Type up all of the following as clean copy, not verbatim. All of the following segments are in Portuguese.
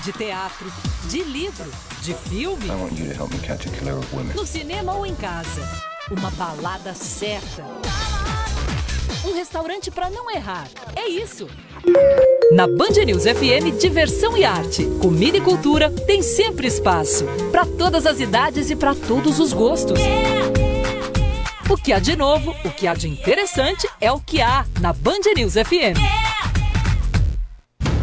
de teatro, de livro, de filme. I want you to help me catch a killer of women. No cinema ou em casa. Uma balada certa. Um restaurante para não errar. É isso. Na Band News FM, diversão e arte, comida e cultura tem sempre espaço. Para todas as idades e para todos os gostos. O que há de novo, o que há de interessante é o que há na Band News FM.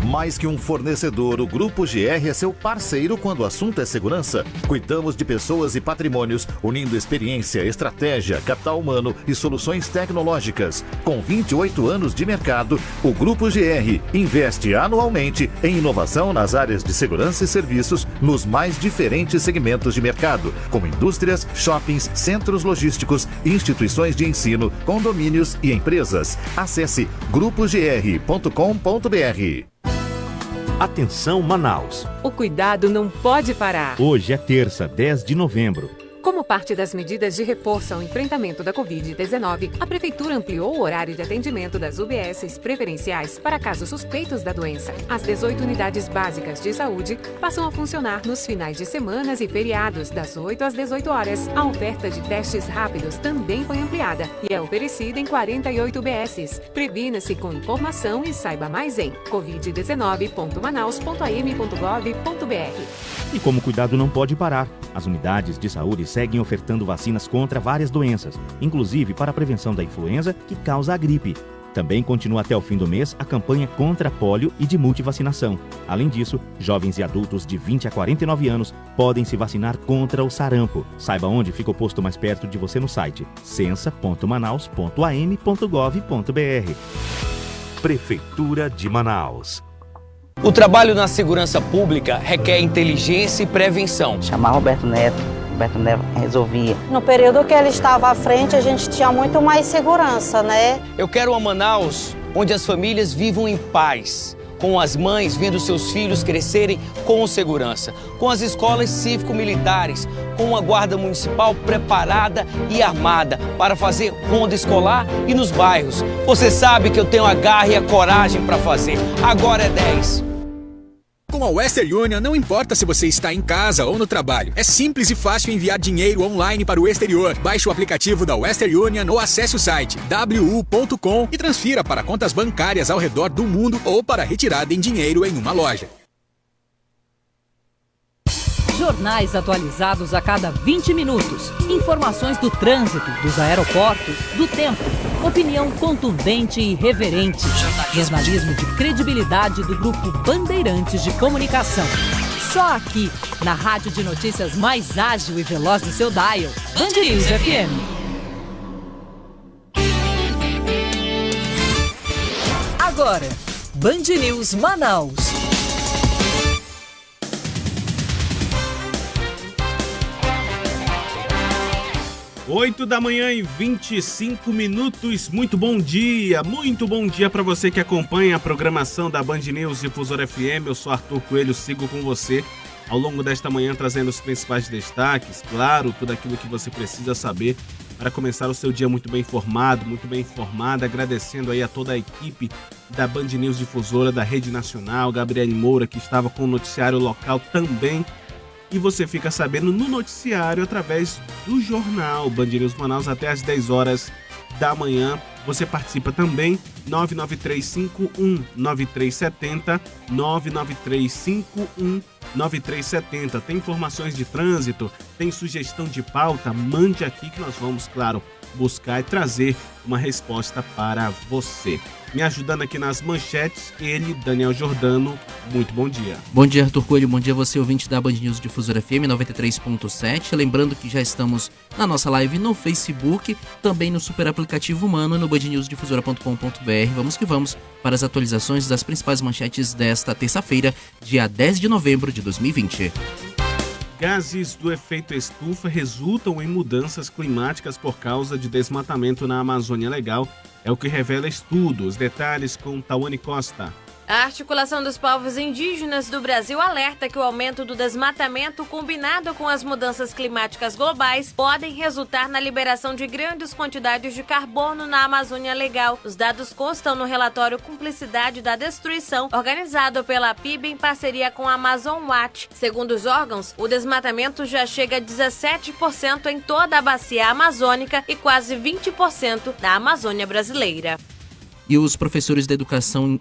Mais que um fornecedor, o Grupo GR é seu parceiro quando o assunto é segurança. Cuidamos de pessoas e patrimônios, unindo experiência, estratégia, capital humano e soluções tecnológicas. Com 28 anos de mercado, o Grupo GR investe anualmente em inovação nas áreas de segurança e serviços nos mais diferentes segmentos de mercado, como indústrias, shoppings, centros logísticos, instituições de ensino, condomínios e empresas. Acesse grupogr.com.br. Atenção Manaus. O cuidado não pode parar. Hoje é terça, 10 de novembro. Como parte das medidas de reforço ao enfrentamento da Covid-19, a Prefeitura ampliou o horário de atendimento das UBSs preferenciais para casos suspeitos da doença. As 18 unidades básicas de saúde passam a funcionar nos finais de semanas e feriados, das 8 às 18 horas. A oferta de testes rápidos também foi ampliada e é oferecida em 48 UBSs. Previna-se com informação e saiba mais em covid19.manaus.am.gov.br. E como o cuidado não pode parar, as unidades de saúde seguem ofertando vacinas contra várias doenças, inclusive para a prevenção da influenza que causa a gripe. Também continua até o fim do mês a campanha contra pólio e de multivacinação. Além disso, jovens e adultos de 20 a 49 anos podem se vacinar contra o sarampo. Saiba onde fica o posto mais perto de você no site censa.manaus.am.gov.br. Prefeitura de Manaus. O trabalho na segurança pública requer inteligência e prevenção. Chamar Roberto Neto resolvia. No período que ele estava à frente, a gente tinha muito mais segurança, né? Eu quero uma Manaus onde as famílias vivam em paz, com as mães vendo seus filhos crescerem com segurança, com as escolas cívico-militares, com uma guarda municipal preparada e armada para fazer ronda escolar e nos bairros. Você sabe que eu tenho a garra e a coragem para fazer. Agora é 10. Com a Western Union, não importa se você está em casa ou no trabalho. É simples e fácil enviar dinheiro online para o exterior. Baixe o aplicativo da Western Union ou acesse o site wu.com e transfira para contas bancárias ao redor do mundo ou para retirada em dinheiro em uma loja. Jornais atualizados a cada 20 minutos. Informações do trânsito, dos aeroportos, do tempo. Opinião contundente e irreverente. Jornalismo de credibilidade do Grupo Bandeirantes de Comunicação. Só aqui, na rádio de notícias mais ágil e veloz do seu dial. Band News FM. Agora, Band News Manaus. 8 da manhã e 25 minutos. Muito bom dia para você que acompanha a programação da Band News Difusora FM. Eu sou Arthur Coelho, sigo com você ao longo desta manhã trazendo os principais destaques, claro, tudo aquilo que você precisa saber para começar o seu dia muito bem informado, muito bem informada, agradecendo aí a toda a equipe da Band News Difusora, da Rede Nacional, Gabriele Moura, que estava com o noticiário local também. E você fica sabendo no noticiário através do jornal Band News Manaus até às 10 horas da manhã. Você participa também, 99351-9370, 99351-9370. Tem informações de trânsito, tem sugestão de pauta? Mande aqui que nós vamos, claro, buscar e trazer uma resposta para você. Me ajudando aqui nas manchetes, ele, Daniel Jordano. Muito bom dia. Bom dia, Arthur Coelho. Bom dia você, ouvinte da Band News Difusora FM 93.7. Lembrando que já estamos na nossa live no Facebook, também no super aplicativo humano no bandnewsdifusora.com.br. Vamos que vamos para as atualizações das principais manchetes desta terça-feira, dia 10 de novembro de 2020. Gases do efeito estufa resultam em mudanças climáticas por causa de desmatamento na Amazônia Legal. É o que revela estudo. Os detalhes com Tawane Costa. A Articulação dos Povos Indígenas do Brasil alerta que o aumento do desmatamento combinado com as mudanças climáticas globais podem resultar na liberação de grandes quantidades de carbono na Amazônia Legal. Os dados constam no relatório Cumplicidade da Destruição, organizado pela PIB em parceria com a Amazon Watch. Segundo os órgãos, o desmatamento já chega a 17% em toda a bacia amazônica e quase 20% na Amazônia brasileira. E os professores de educação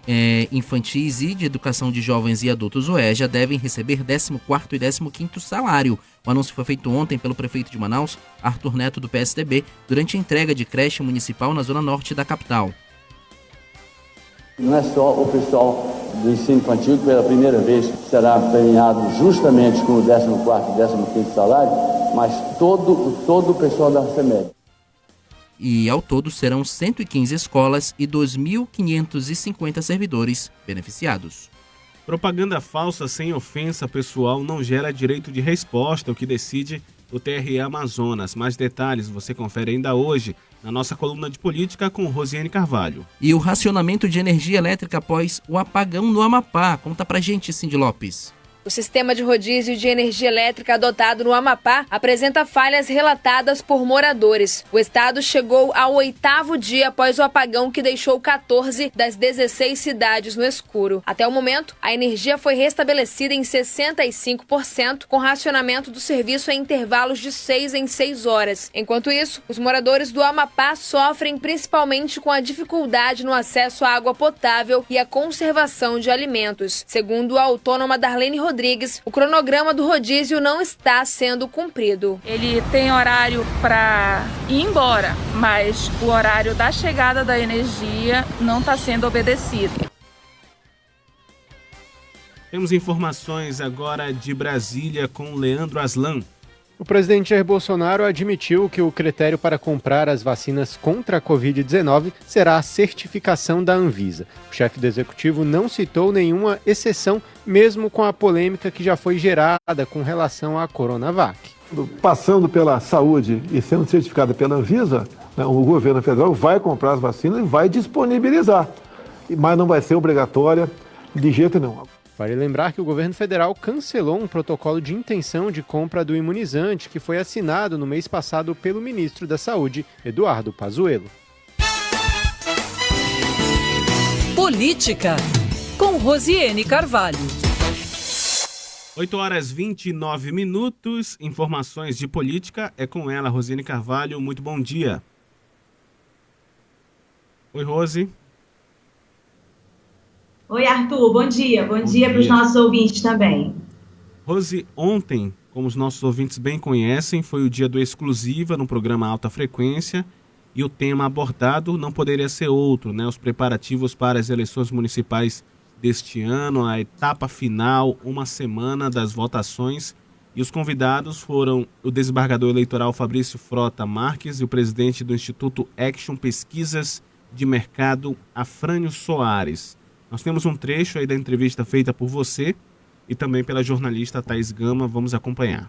infantis e de educação de jovens e adultos UEJA devem receber 14º e 15º salário. O anúncio foi feito ontem pelo prefeito de Manaus, Arthur Neto, do PSDB, durante a entrega de creche municipal na zona norte da capital. Não é só o pessoal do ensino infantil que pela primeira vez será premiado justamente com o 14º e 15º salário, mas todo o pessoal da FEMED. E ao todo serão 115 escolas e 2.550 servidores beneficiados. Propaganda falsa sem ofensa pessoal não gera direito de resposta, o que decide o TRE Amazonas. Mais detalhes você confere ainda hoje na nossa coluna de política com Rosiane Carvalho. E o racionamento de energia elétrica após o apagão no Amapá. Conta pra gente, Cindy Lopes. O sistema de rodízio de energia elétrica adotado no Amapá apresenta falhas relatadas por moradores. O estado chegou ao 8º dia após o apagão que deixou 14 das 16 cidades no escuro. Até o momento, a energia foi restabelecida em 65%, com racionamento do serviço em intervalos de 6 em 6 horas. Enquanto isso, os moradores do Amapá sofrem principalmente com a dificuldade no acesso à água potável e à conservação de alimentos. Segundo a autônoma Darlene Rodrigues, o cronograma do rodízio não está sendo cumprido. Ele tem horário para ir embora, mas o horário da chegada da energia não está sendo obedecido. Temos informações agora de Brasília com Leandro Aslan. O presidente Jair Bolsonaro admitiu que o critério para comprar as vacinas contra a Covid-19 será a certificação da Anvisa. O chefe do executivo não citou nenhuma exceção, mesmo com a polêmica que já foi gerada com relação à Coronavac. Passando pela saúde e sendo certificada pela Anvisa, o governo federal vai comprar as vacinas e vai disponibilizar, mas não vai ser obrigatória de jeito nenhum. Vale lembrar que o governo federal cancelou um protocolo de intenção de compra do imunizante que foi assinado no mês passado pelo ministro da Saúde, Eduardo Pazuello. Política, com Rosiane Carvalho. 8h29, informações de política é com ela, Rosiane Carvalho. Muito bom dia. Oi, Rose. Oi, Arthur, bom dia. Bom dia para os nossos ouvintes também. Rose, ontem, como os nossos ouvintes bem conhecem, foi o dia do Exclusiva no programa Alta Frequência e o tema abordado não poderia ser outro, né? Os preparativos para as eleições municipais deste ano, a etapa final, uma semana das votações, e os convidados foram o desembargador eleitoral Fabrício Frota Marques e o presidente do Instituto Action Pesquisas de Mercado, Afrânio Soares. Nós temos um trecho aí da entrevista feita por você e também pela jornalista Thaís Gama. Vamos acompanhar.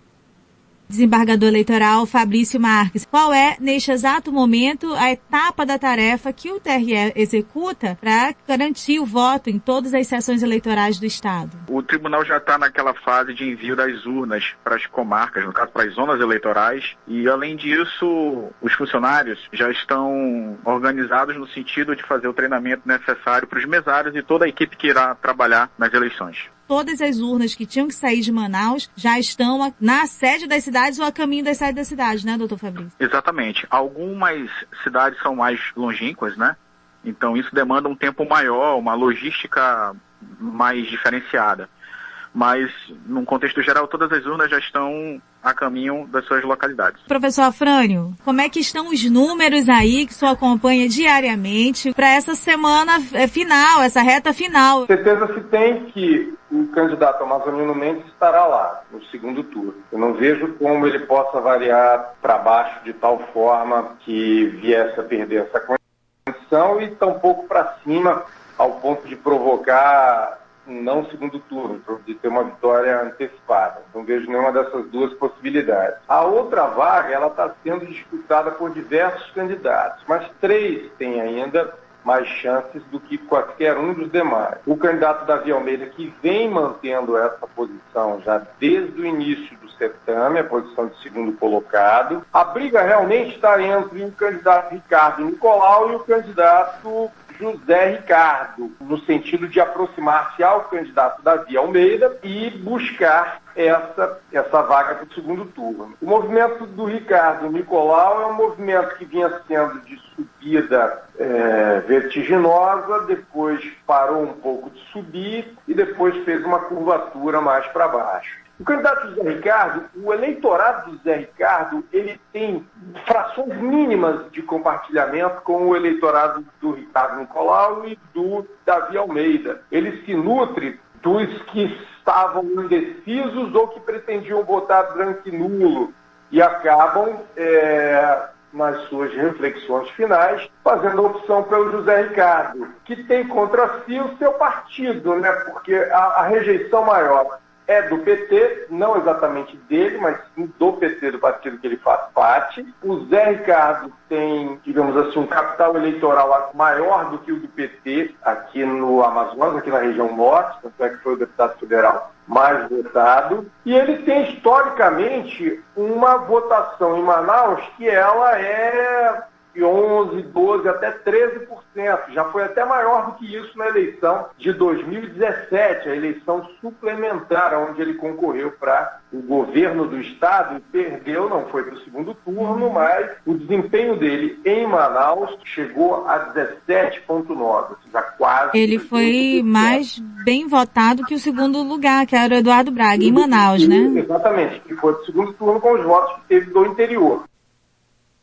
Desembargador eleitoral Fabrício Marques, qual é, neste exato momento, a etapa da tarefa que o TRE executa para garantir o voto em todas as sessões eleitorais do Estado? O tribunal já está naquela fase de envio das urnas para as comarcas, no caso para as zonas eleitorais, e além disso, os funcionários já estão organizados no sentido de fazer o treinamento necessário para os mesários e toda a equipe que irá trabalhar nas eleições. Todas as urnas que tinham que sair de Manaus já estão na sede das cidades ou a caminho das sedes das cidades, né, doutor Fabrício? Exatamente. Algumas cidades são mais longínquas, né? Então isso demanda um tempo maior, uma logística mais diferenciada. Mas, num contexto geral, todas as urnas já estão a caminho das suas localidades. Professor Afrânio, como é que estão os números aí que o senhor acompanha diariamente para essa semana final, essa reta final? Certeza se tem que o candidato Amazonino Mendes estará lá no segundo turno. Eu não vejo como ele possa variar para baixo de tal forma que viesse a perder essa condição e tampouco para cima ao ponto de provocar não segundo turno, de ter uma vitória antecipada. Não vejo nenhuma dessas duas possibilidades. A outra vaga, ela está sendo disputada por diversos candidatos, mas 3 têm ainda mais chances do que qualquer um dos demais. O candidato Davi Almeida, que vem mantendo essa posição já desde o início do certame, a posição de segundo colocado. A briga realmente está entre o candidato Ricardo Nicolau e o candidato José Ricardo, no sentido de aproximar-se ao candidato Davi Almeida e buscar essa vaga para o segundo turno. O movimento do Ricardo Nicolau é um movimento que vinha sendo de subida vertiginosa, depois parou um pouco de subir e depois fez uma curvatura mais para baixo. O candidato José Ricardo, o eleitorado do José Ricardo, ele tem frações mínimas de compartilhamento com o eleitorado do Ricardo Nicolau e do Davi Almeida. Ele se nutre dos que estavam indecisos ou que pretendiam votar branco e nulo e acabam, nas suas reflexões finais, fazendo a opção pelo José Ricardo, que tem contra si o seu partido, né? Porque a rejeição maior é do PT, não exatamente dele, mas sim do PT, do partido que ele faz parte. O Zé Ricardo tem, digamos assim, um capital eleitoral maior do que o do PT aqui no Amazonas, aqui na região norte, tanto é que foi o deputado federal mais votado. E ele tem, historicamente, uma votação em Manaus que ela é de 11%, 12%, até 13%. Já foi até maior do que isso na eleição de 2017, a eleição suplementar, onde ele concorreu para o governo do estado e perdeu, não foi para o segundo turno, mas o desempenho dele em Manaus chegou a 17,9%, já quase... Ele foi mais bem votado que o segundo lugar, que era o Eduardo Braga, em Manaus, né? Exatamente, que foi para o segundo turno com os votos que teve do interior.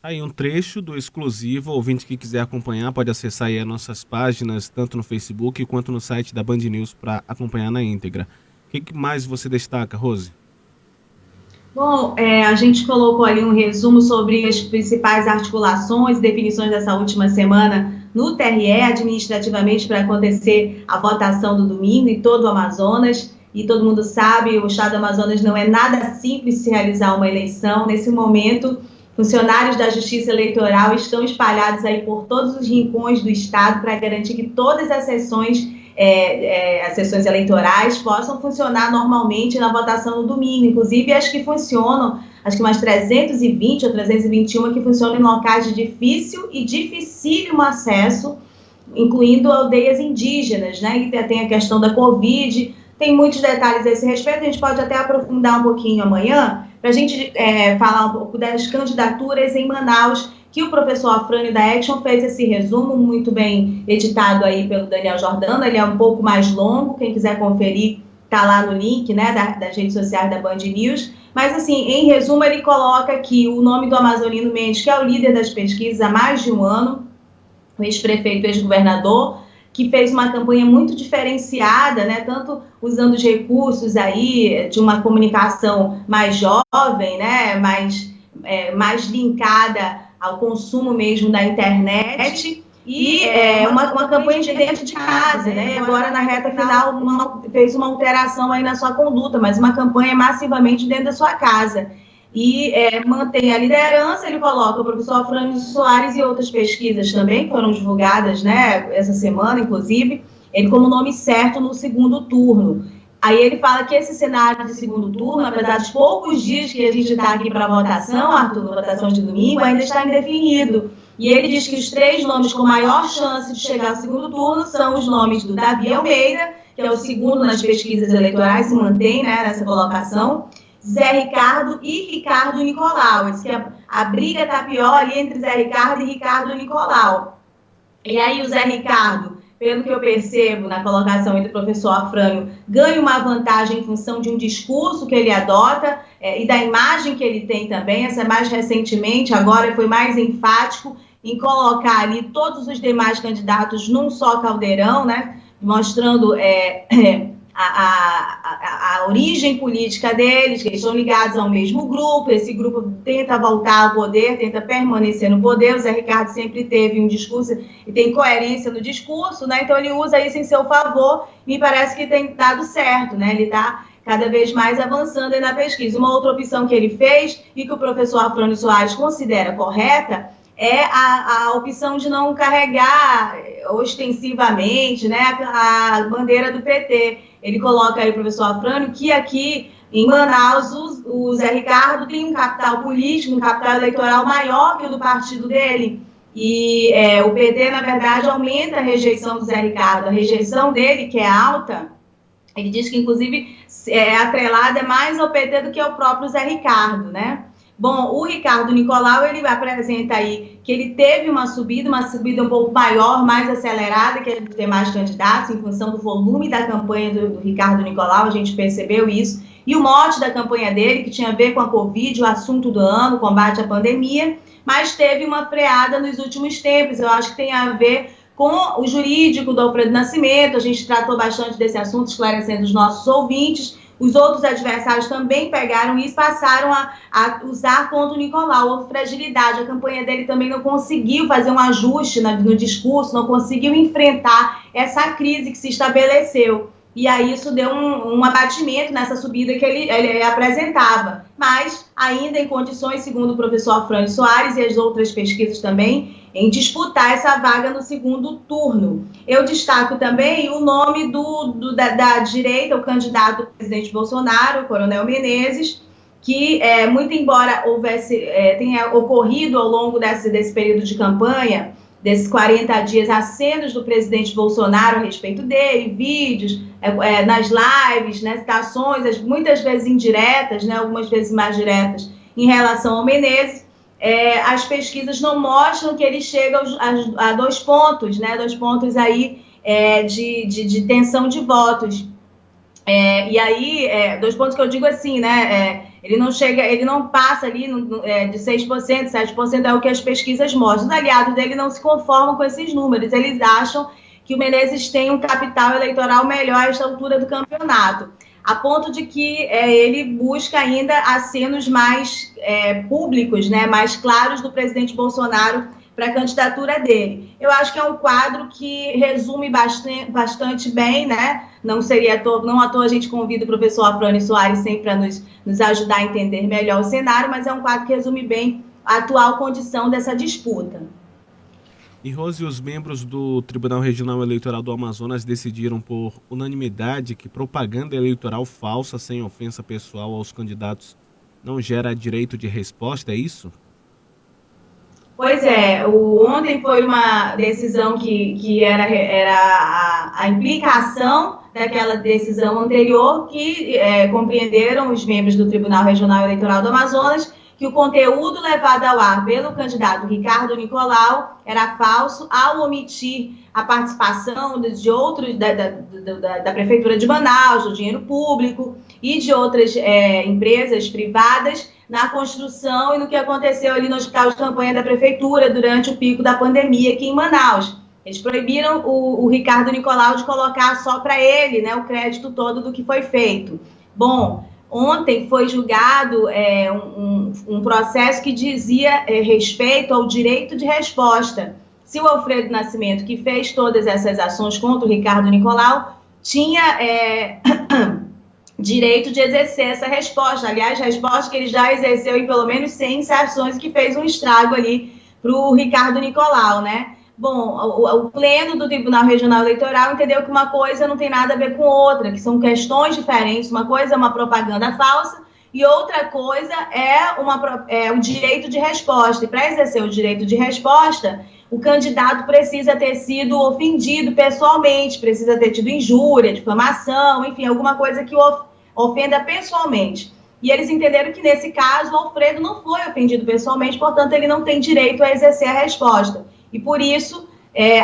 Aí um trecho do exclusivo, o ouvinte que quiser acompanhar pode acessar aí as nossas páginas, tanto no Facebook quanto no site da Band News para acompanhar na íntegra. O que mais você destaca, Rose? Bom, a gente colocou ali um resumo sobre as principais articulações e definições dessa última semana no TRE, administrativamente, para acontecer a votação do domingo em todo o Amazonas. E todo mundo sabe, o estado do Amazonas não é nada simples se realizar uma eleição. Nesse momento, funcionários da Justiça Eleitoral estão espalhados aí por todos os rincões do estado para garantir que todas as sessões eleitorais possam funcionar normalmente na votação no domingo. Inclusive as que funcionam, acho que umas 320 ou 321 que funcionam em locais de difícil e dificílimo acesso, incluindo aldeias indígenas, né? E tem a questão da Covid, tem muitos detalhes a esse respeito, a gente pode até aprofundar um pouquinho amanhã, para a gente falar um pouco das candidaturas em Manaus, que o professor Afrânio da Action fez esse resumo muito bem editado aí pelo Daniel Jordano. Ele é um pouco mais longo, quem quiser conferir está lá no link, né, das redes sociais da Band News. Mas, assim, em resumo, ele coloca aqui o nome do Amazonino Mendes, que é o líder das pesquisas há mais de um ano, o ex-prefeito, ex-governador, que fez uma campanha muito diferenciada, né, tanto usando os recursos aí de uma comunicação mais jovem, né, mais linkada ao consumo mesmo da internet, e uma campanha de dentro de casa, né, agora na reta final fez uma alteração aí na sua conduta, mas uma campanha massivamente dentro da sua casa. E mantém a liderança. Ele coloca o professor Afrânio Soares e outras pesquisas também, que foram divulgadas, né, essa semana, inclusive, ele como nome certo no segundo turno. Aí ele fala que esse cenário de segundo turno, apesar dos poucos dias que a gente está aqui para votação, Arthur, votação de domingo, ainda está indefinido. E ele diz que os 3 nomes com maior chance de chegar ao segundo turno são os nomes do Davi Almeida, que é o segundo nas pesquisas eleitorais, se mantém, né, nessa colocação, Zé Ricardo e Ricardo Nicolau. Diz que a briga está pior ali entre Zé Ricardo e Ricardo Nicolau. E aí o Zé Ricardo, pelo que eu percebo na colocação do professor Afrânio, ganha uma vantagem em função de um discurso que ele adota e da imagem que ele tem também. Essa mais recentemente, agora foi mais enfático em colocar ali todos os demais candidatos num só caldeirão, né, mostrando a origem política deles, que eles estão ligados ao mesmo grupo. Esse grupo tenta voltar ao poder, tenta permanecer no poder. O Zé Ricardo sempre teve um discurso e tem coerência no discurso, né? Então ele usa isso em seu favor. Me parece que tem dado certo, né? Ele está cada vez mais avançando aí na pesquisa. Uma outra opção que ele fez e que o professor Afrânio Soares considera correta é a opção de não carregar ostensivamente, né, a bandeira do PT. Ele coloca aí, o professor Afrânio, que aqui em Manaus o Zé Ricardo tem um capital político, um capital eleitoral maior que o do partido dele. E o PT, na verdade, aumenta a rejeição do Zé Ricardo. A rejeição dele, que é alta, ele diz que, inclusive, atrelada mais ao PT do que ao próprio Zé Ricardo, né? Bom, o Ricardo Nicolau, ele apresenta aí que ele teve uma subida um pouco maior, mais acelerada que a dos demais candidatos, em função do volume da campanha do Ricardo Nicolau, a gente percebeu isso. E o mote da campanha dele, que tinha a ver com a Covid, o assunto do ano, o combate à pandemia, mas teve uma freada nos últimos tempos. Eu acho que tem a ver com o jurídico do Alfredo Nascimento. A gente tratou bastante desse assunto, esclarecendo os nossos ouvintes. Os outros adversários também pegaram isso, passaram a usar contra o Nicolau. Houve fragilidade. A campanha dele também não conseguiu fazer um ajuste no discurso, não conseguiu enfrentar essa crise que se estabeleceu. E aí isso deu um abatimento nessa subida que ele apresentava. Mas ainda em condições, segundo o professor Afrânio Soares e as outras pesquisas também, em disputar essa vaga no segundo turno. Eu destaco também o nome da direita, o candidato do presidente Bolsonaro, o Coronel Menezes, que, muito embora tenha ocorrido ao longo desse período de campanha, desses 40 dias, acenos do presidente Bolsonaro a respeito dele, vídeos, nas lives, né, citações, muitas vezes indiretas, né, algumas vezes mais diretas, em relação ao Menezes, as pesquisas não mostram que ele chega a 2 pontos, né, 2 pontos aí de tensão de votos. E aí, 2 pontos que eu digo assim, né, ele não passa ali de 6%, 7% é o que as pesquisas mostram. Os aliados dele não se conformam com esses números, eles acham que o Menezes tem um capital eleitoral melhor a esta altura do campeonato, a ponto de que ele busca ainda acenos mais públicos, né, mais claros do presidente Bolsonaro para a candidatura dele. Eu acho que é um quadro que resume bastante bem, né? Não à toa a gente convida o professor Afrânio Soares sempre para nos ajudar a entender melhor o cenário, mas é um quadro que resume bem a atual condição dessa disputa. E, Rose, os membros do Tribunal Regional Eleitoral do Amazonas decidiram por unanimidade que propaganda eleitoral falsa sem ofensa pessoal aos candidatos não gera direito de resposta, é isso? Pois é, ontem foi uma decisão que era a implicação daquela decisão anterior que compreenderam os membros do Tribunal Regional Eleitoral do Amazonas que o conteúdo levado ao ar pelo candidato Ricardo Nicolau era falso ao omitir a participação de outros da Prefeitura de Manaus, do dinheiro público e de outras empresas privadas na construção e no que aconteceu ali no hospital de campanha da Prefeitura durante o pico da pandemia aqui em Manaus. Eles proibiram o Ricardo Nicolau de colocar só para ele, né, o crédito todo do que foi feito. Bom, ontem foi julgado um processo que dizia respeito ao direito de resposta. Se o Alfredo Nascimento, que fez todas essas ações contra o Ricardo Nicolau, tinha direito de exercer essa resposta. Aliás, resposta que ele já exerceu em pelo menos 100 ações, que fez um estrago ali para o Ricardo Nicolau, né? Bom, o pleno do Tribunal Regional Eleitoral entendeu que uma coisa não tem nada a ver com outra, que são questões diferentes. Uma coisa é uma propaganda falsa e outra coisa é o direito de resposta. E para exercer o direito de resposta, o candidato precisa ter sido ofendido pessoalmente, precisa ter tido injúria, difamação, enfim, alguma coisa que ofenda pessoalmente. E eles entenderam que, nesse caso, o Alfredo não foi ofendido pessoalmente, portanto, ele não tem direito a exercer a resposta. E, por isso,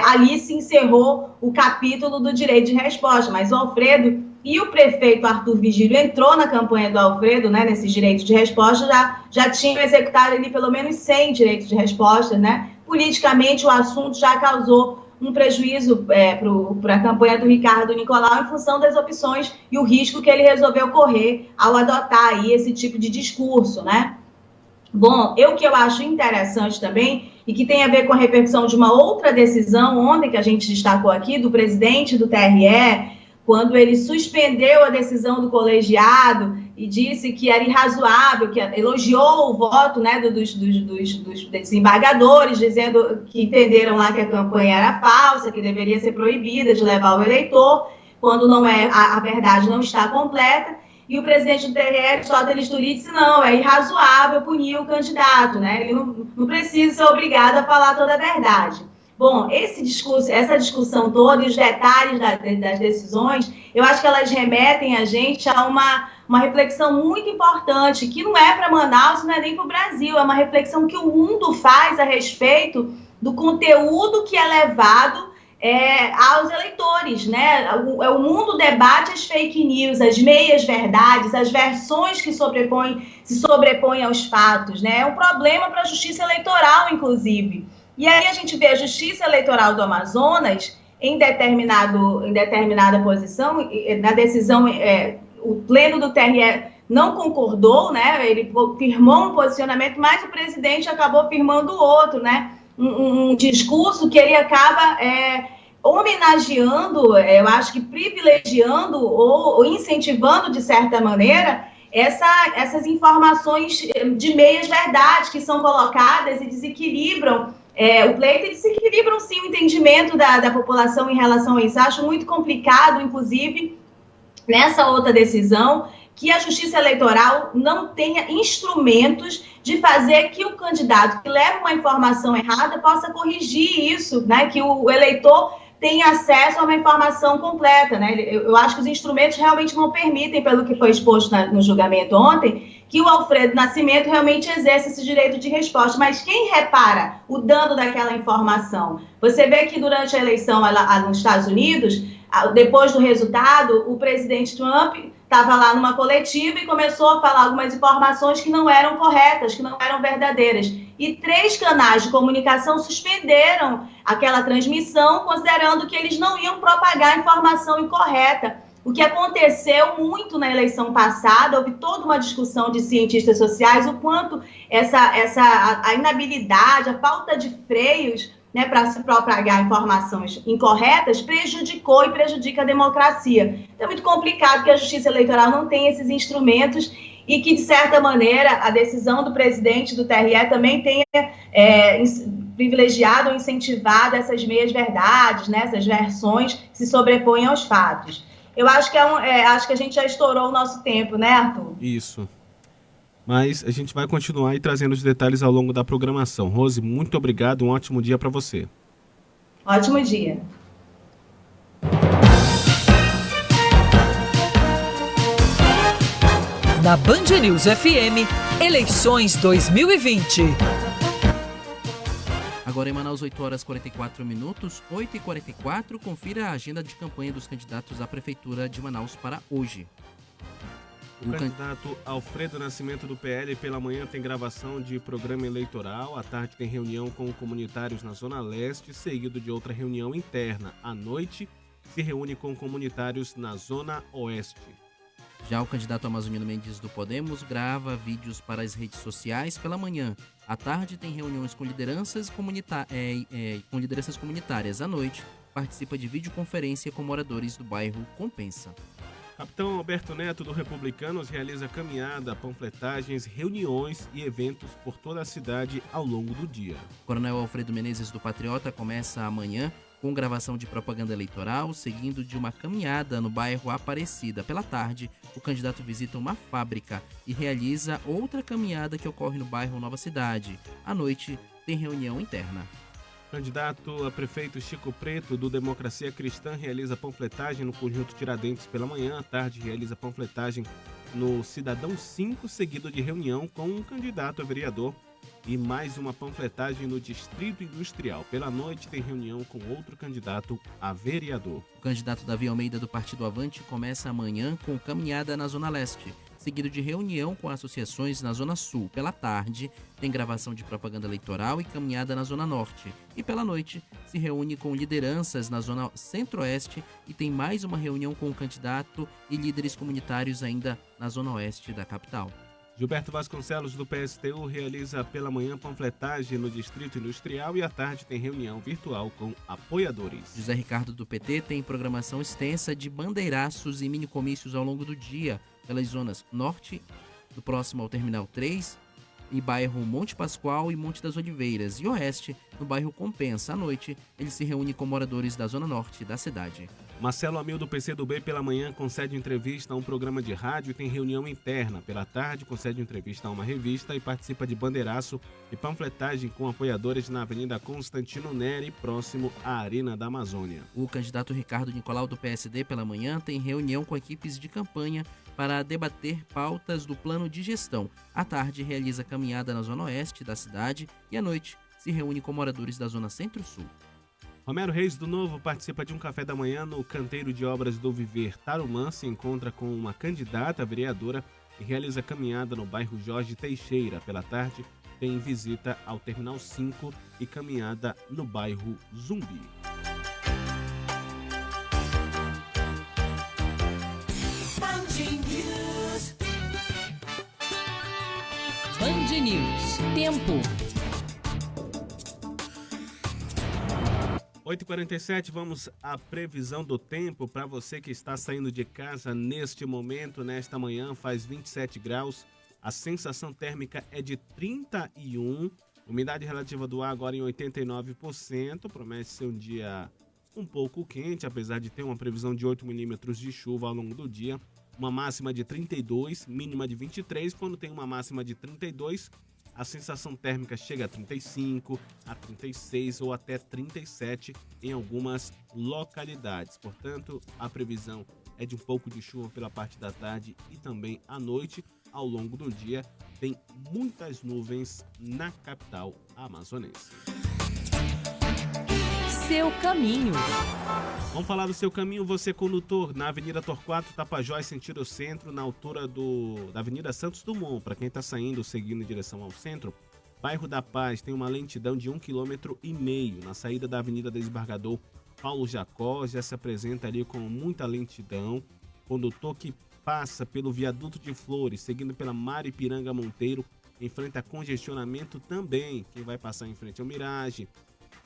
ali se encerrou o capítulo do direito de resposta. Mas o Alfredo e o prefeito Arthur Vigílio entrou na campanha do Alfredo, né, nesse direito de resposta, já tinham executado ali pelo menos 100 direitos de resposta, né? Politicamente, o assunto já causou um prejuízo para a campanha do Ricardo Nicolau em função das opções e o risco que ele resolveu correr ao adotar aí esse tipo de discurso, né? Bom, o que eu acho interessante também, e que tem a ver com a repercussão de uma outra decisão ontem que a gente destacou aqui, do presidente do TRE, quando ele suspendeu a decisão do colegiado e disse que era irrazoável, que elogiou o voto, né, dos desembargadores, dizendo que entenderam lá que a campanha era falsa, que deveria ser proibida de levar o eleitor, quando não é, a verdade não está completa. E o presidente do TRE, Aristóteles Turi, disse, não, é irrazoável punir o candidato, né? Ele não precisa ser obrigado a falar toda a verdade. Bom, essa discussão toda e os detalhes das decisões, eu acho que elas remetem a gente a uma reflexão muito importante, que não é para Manaus, não é nem para o Brasil, é uma reflexão que o mundo faz a respeito do conteúdo que é levado aos eleitores, né? O mundo debate as fake news, as meias-verdades, as versões que se sobrepõem aos fatos, né? É um problema para a justiça eleitoral, inclusive. E aí a gente vê a Justiça Eleitoral do Amazonas em determinada posição, na decisão, o pleno do TRE não concordou, né? Ele firmou um posicionamento, mas o presidente acabou firmando outro, né? Um discurso que ele acaba homenageando, eu acho que privilegiando ou incentivando, de certa maneira, essas informações de meias-verdades que são colocadas e desequilibram o pleito e desequilibram, sim, o entendimento da população em relação a isso. Acho muito complicado, inclusive, nessa outra decisão, que a Justiça Eleitoral não tenha instrumentos de fazer que o candidato que leva uma informação errada possa corrigir isso, né? Que o eleitor tenha acesso a uma informação completa, né? Eu acho que os instrumentos realmente não permitem, pelo que foi exposto no julgamento ontem, que o Alfredo Nascimento realmente exerça esse direito de resposta. Mas quem repara o dano daquela informação? Você vê que durante a eleição lá nos Estados Unidos, depois do resultado, o presidente Trump estava lá numa coletiva e começou a falar algumas informações que não eram corretas, que não eram verdadeiras. E 3 canais de comunicação suspenderam aquela transmissão, considerando que eles não iam propagar informação incorreta. O que aconteceu muito na eleição passada, houve toda uma discussão de cientistas sociais, o quanto a inabilidade, a falta de freios, né, para se propagar informações incorretas, prejudicou e prejudica a democracia. Então é muito complicado que a Justiça Eleitoral não tenha esses instrumentos e que, de certa maneira, a decisão do presidente do TRE também tenha privilegiado ou incentivado essas meias-verdades, né, essas versões que se sobrepõem aos fatos. Eu acho que acho que a gente já estourou o nosso tempo, né, Arthur? Isso. Mas a gente vai continuar aí trazendo os detalhes ao longo da programação. Rose, muito obrigado, um ótimo dia para você. Ótimo dia. Na Band News FM, eleições 2020. Agora em Manaus, 8 horas 44 minutos, 8h44, confira a agenda de campanha dos candidatos à Prefeitura de Manaus para hoje. O candidato Alfredo Nascimento do PL pela manhã tem gravação de programa eleitoral, à tarde tem reunião com comunitários na Zona Leste, seguido de outra reunião interna. À noite, se reúne com comunitários na Zona Oeste. Já o candidato Amazonino Mendes do Podemos grava vídeos para as redes sociais pela manhã. À tarde tem reuniões com lideranças comunitárias. À noite, participa de videoconferência com moradores do bairro Compensa. Capitão Alberto Neto, do Republicanos, realiza caminhada, panfletagens, reuniões e eventos por toda a cidade ao longo do dia. Coronel Alfredo Menezes, do Patriota, começa amanhã com gravação de propaganda eleitoral, seguindo de uma caminhada no bairro Aparecida. Pela tarde, o candidato visita uma fábrica e realiza outra caminhada que ocorre no bairro Nova Cidade. À noite, tem reunião interna. Candidato a prefeito Chico Preto, do Democracia Cristã, realiza panfletagem no Conjunto Tiradentes pela manhã. À tarde, realiza panfletagem no Cidadão 5, seguido de reunião com um candidato a vereador e mais uma panfletagem no Distrito Industrial. Pela noite, tem reunião com outro candidato a vereador. O candidato Davi Almeida, do Partido Avante, começa amanhã com caminhada na Zona Leste, seguido de reunião com associações na Zona Sul. Pela tarde, tem gravação de propaganda eleitoral e caminhada na Zona Norte. E pela noite, se reúne com lideranças na Zona Centro-Oeste e tem mais uma reunião com o candidato e líderes comunitários ainda na Zona Oeste da capital. Gilberto Vasconcelos, do PSTU, realiza pela manhã panfletagem no Distrito Industrial e à tarde tem reunião virtual com apoiadores. José Ricardo, do PT, tem programação extensa de bandeiraços e minicomícios ao longo do dia. pelas zonas norte, do próximo ao Terminal 3, e bairro Monte Pascoal e Monte das Oliveiras, e oeste, no bairro Compensa. À noite, ele se reúne com moradores da zona norte da cidade. Marcelo Amil, do PCdoB, pela manhã concede entrevista a um programa de rádio e tem reunião interna. Pela tarde, concede entrevista a uma revista e participa de bandeiraço e panfletagem com apoiadores na Avenida Constantino Neri, próximo à Arena da Amazônia. O candidato Ricardo Nicolau, do PSD, pela manhã tem reunião com equipes de campanha para debater pautas do plano de gestão. À tarde, realiza caminhada na zona oeste da cidade e à noite se reúne com moradores da zona centro-sul. Romero Reis, do Novo, participa de um café da manhã no canteiro de obras do Viver Tarumã, se encontra com uma candidata a vereadora e realiza caminhada no bairro Jorge Teixeira. Pela tarde, tem visita ao Terminal 5 e caminhada no bairro Zumbi. Band News. Tempo. 8h47, vamos à previsão do tempo para você que está saindo de casa neste momento, nesta manhã, faz 27 graus, a sensação térmica é de 31, umidade relativa do ar agora em 89%, promete ser um dia um pouco quente, apesar de ter uma previsão de 8 milímetros de chuva ao longo do dia, uma máxima de 32, mínima de 23, quando tem uma máxima de 32, a sensação térmica chega a 35, a 36 ou até 37 em algumas localidades. Portanto, a previsão é de um pouco de chuva pela parte da tarde e também à noite. Ao longo do dia, tem muitas nuvens na capital amazonense. Seu caminho. Vamos falar do seu caminho, você condutor, na Avenida Torquato Tapajós, sentido centro, na altura da Avenida Santos Dumont. Para quem está saindo, seguindo em direção ao centro, bairro da Paz tem uma lentidão de 1,5 km. Na saída da Avenida Desembargador Paulo Jacó, já se apresenta ali com muita lentidão. Condutor que passa pelo Viaduto de Flores, seguindo pela Maripiranga Monteiro, enfrenta congestionamento também. Quem vai passar em frente ao Mirage,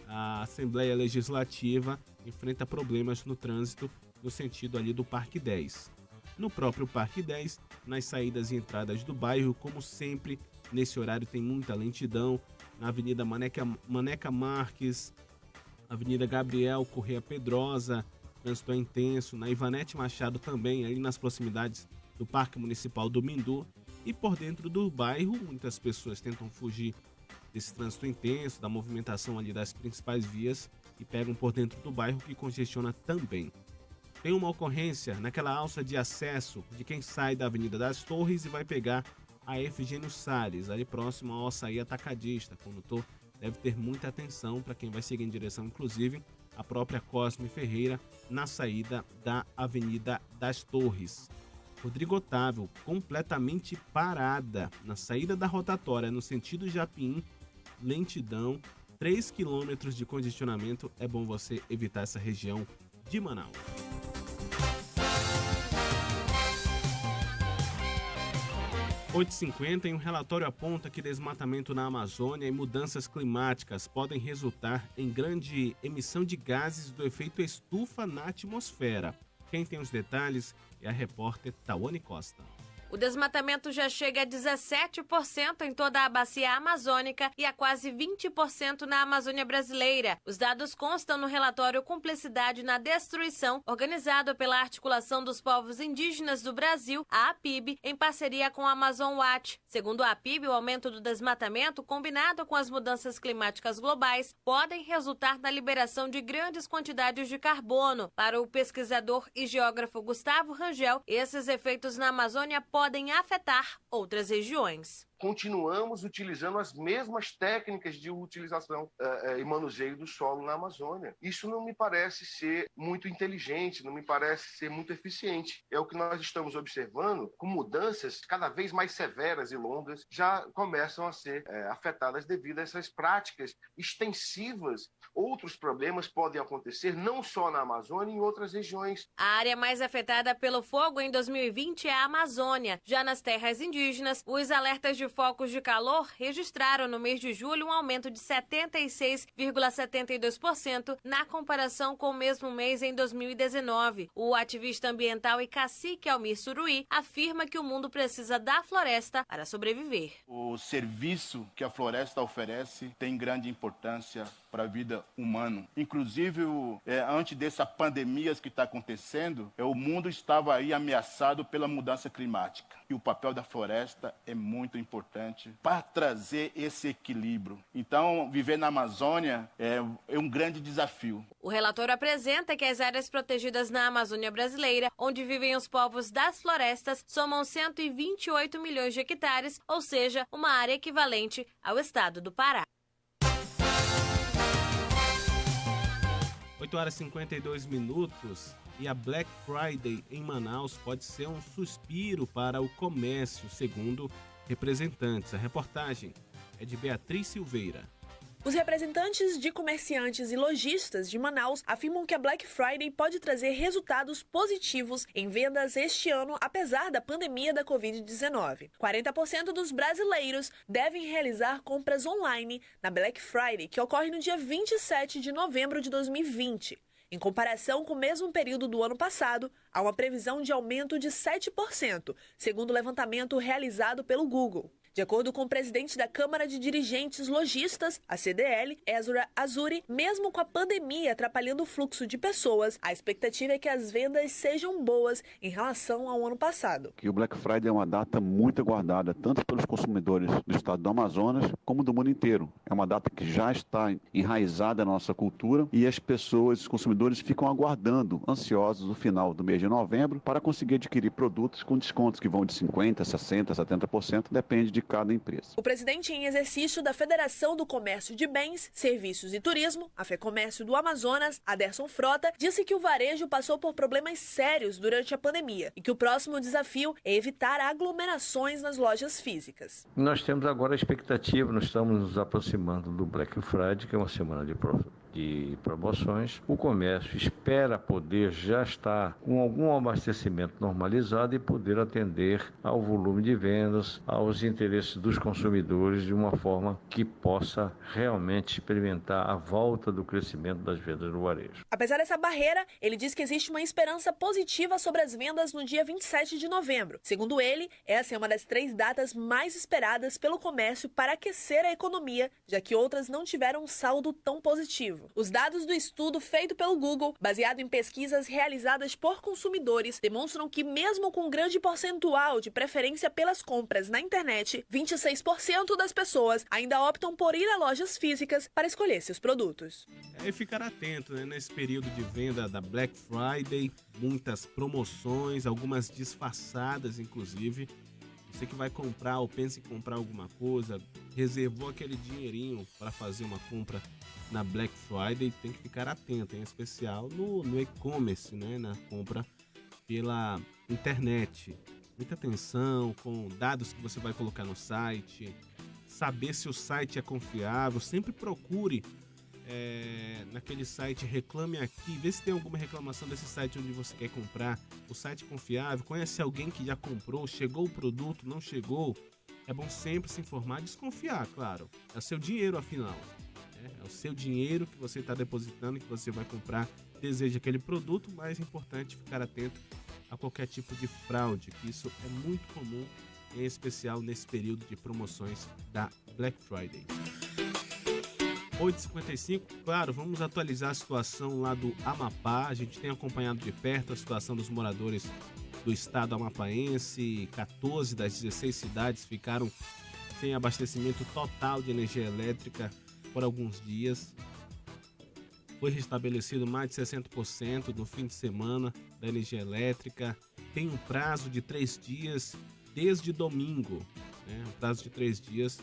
a Assembleia Legislativa, enfrenta problemas no trânsito no sentido ali do Parque 10. No próprio Parque 10, nas saídas e entradas do bairro, como sempre, nesse horário tem muita lentidão. Na Avenida Maneca Marques, Avenida Gabriel Corrêa Pedrosa, trânsito é intenso. Na Ivanete Machado também, ali nas proximidades do Parque Municipal do Mindu. E por dentro do bairro, muitas pessoas tentam fugir desse trânsito intenso, da movimentação ali das principais vias e pegam por dentro do bairro, que congestiona também. Tem uma ocorrência naquela alça de acesso de quem sai da Avenida das Torres e vai pegar a Efigênio Salles, ali próximo ao Açaí Atacadista. Condutor deve ter muita atenção para quem vai seguir em direção, inclusive, à própria Cosme Ferreira, na saída da Avenida das Torres. Rodrigo Otávio, completamente parada na saída da rotatória no sentido Japim, lentidão, 3 km de congestionamento. É bom você evitar essa região de Manaus. (8h50) 8h50, um relatório aponta que desmatamento na Amazônia e mudanças climáticas podem resultar em grande emissão de gases do efeito estufa na atmosfera. Quem tem os detalhes é a repórter Tawane Costa. O desmatamento já chega a 17% em toda a bacia amazônica e a quase 20% na Amazônia brasileira. Os dados constam no relatório Cumplicidade na Destruição, organizado pela Articulação dos Povos Indígenas do Brasil, a APIB, em parceria com a Amazon Watch. Segundo a APIB, o aumento do desmatamento, combinado com as mudanças climáticas globais, podem resultar na liberação de grandes quantidades de carbono. Para o pesquisador e geógrafo Gustavo Rangel, esses efeitos na Amazônia podem afetar outras regiões. Continuamos utilizando as mesmas técnicas de utilização e manuseio do solo na Amazônia. Isso não me parece ser muito inteligente, não me parece ser muito eficiente. É o que nós estamos observando, com mudanças cada vez mais severas e longas, já começam a ser afetadas devido a essas práticas extensivas. Outros problemas podem acontecer não só na Amazônia, em outras regiões. A área mais afetada pelo fogo em 2020 é a Amazônia. Já nas terras indígenas, os alertas de focos de calor registraram no mês de julho um aumento de 76,72% na comparação com o mesmo mês em 2019. O ativista ambiental e cacique Almir Suruí afirma que o mundo precisa da floresta para sobreviver. O serviço que a floresta oferece tem grande importância para a vida humana. Inclusive, antes dessa pandemia que está acontecendo, o mundo estava aí ameaçado pela mudança climática. E o papel da floresta é muito importante para trazer esse equilíbrio. Então, viver na Amazônia é um grande desafio. O relatório apresenta que as áreas protegidas na Amazônia brasileira, onde vivem os povos das florestas, somam 128 milhões de hectares, ou seja, uma área equivalente ao estado do Pará. 8 horas e 52 minutos e a Black Friday em Manaus pode ser um suspiro para o comércio, segundo representantes. A reportagem é de Beatriz Silveira. Os representantes de comerciantes e lojistas de Manaus afirmam que a Black Friday pode trazer resultados positivos em vendas este ano, apesar da pandemia da Covid-19. 40% dos brasileiros devem realizar compras online na Black Friday, que ocorre no dia 27 de novembro de 2020. Em comparação com o mesmo período do ano passado, há uma previsão de aumento de 7%, segundo o levantamento realizado pelo Google. De acordo com o presidente da Câmara de Dirigentes Lojistas, a CDL, Ezra Azuri, mesmo com a pandemia atrapalhando o fluxo de pessoas, a expectativa é que as vendas sejam boas em relação ao ano passado. Que o Black Friday é uma data muito aguardada, tanto pelos consumidores do estado do Amazonas, como do mundo inteiro. É uma data que já está enraizada na nossa cultura e as pessoas, os consumidores, ficam aguardando, ansiosos, o final do mês de novembro para conseguir adquirir produtos com descontos que vão de 50%, 60%, 70%, depende de cada empresa. O presidente em exercício da Federação do Comércio de Bens, Serviços e Turismo, a FEComércio do Amazonas, Aderson Frota, disse que o varejo passou por problemas sérios durante a pandemia e que o próximo desafio é evitar aglomerações nas lojas físicas. Nós temos agora a expectativa, nós estamos nos aproximando do Black Friday, que é uma semana de promoções. O comércio espera poder já estar com algum abastecimento normalizado e poder atender ao volume de vendas, aos interesses dos consumidores de uma forma que possa realmente experimentar a volta do crescimento das vendas no varejo. Apesar dessa barreira, ele diz que existe uma esperança positiva sobre as vendas no dia 27 de novembro. Segundo ele, essa é uma das 3 datas mais esperadas pelo comércio para aquecer a economia, já que outras não tiveram um saldo tão positivo. Os dados do estudo feito pelo Google, baseado em pesquisas realizadas por consumidores, demonstram que mesmo com grande percentual de preferência pelas compras na internet, 26% das pessoas ainda optam por ir a lojas físicas para escolher seus produtos. E ficar atento, né, nesse período de venda da Black Friday, muitas promoções, algumas disfarçadas inclusive. Você que vai comprar ou pensa em comprar alguma coisa, reservou aquele dinheirinho para fazer uma compra na Black Friday, tem que ficar atento, em especial no e-commerce, né, na compra pela internet. Muita atenção com dados que você vai colocar no site, saber se o site é confiável, sempre procure naquele site Reclame Aqui, vê se tem alguma reclamação desse site onde você quer comprar. O site confiável, conhece alguém que já comprou, chegou o produto, não chegou. É bom sempre se informar, desconfiar, claro. É o seu dinheiro afinal. É o seu dinheiro que você está depositando, que você vai comprar, deseja aquele produto, mas é importante ficar atento a qualquer tipo de fraude, que isso é muito comum, em especial nesse período de promoções da Black Friday. 8h55, claro, vamos atualizar a situação lá do Amapá. A gente tem acompanhado de perto a situação dos moradores do estado amapaense. 14 das 16 cidades ficaram sem abastecimento total de energia elétrica por alguns dias. Foi restabelecido mais de 60% no fim de semana da energia elétrica. Tem um prazo de 3 dias desde domingo, né? Um prazo de 3 dias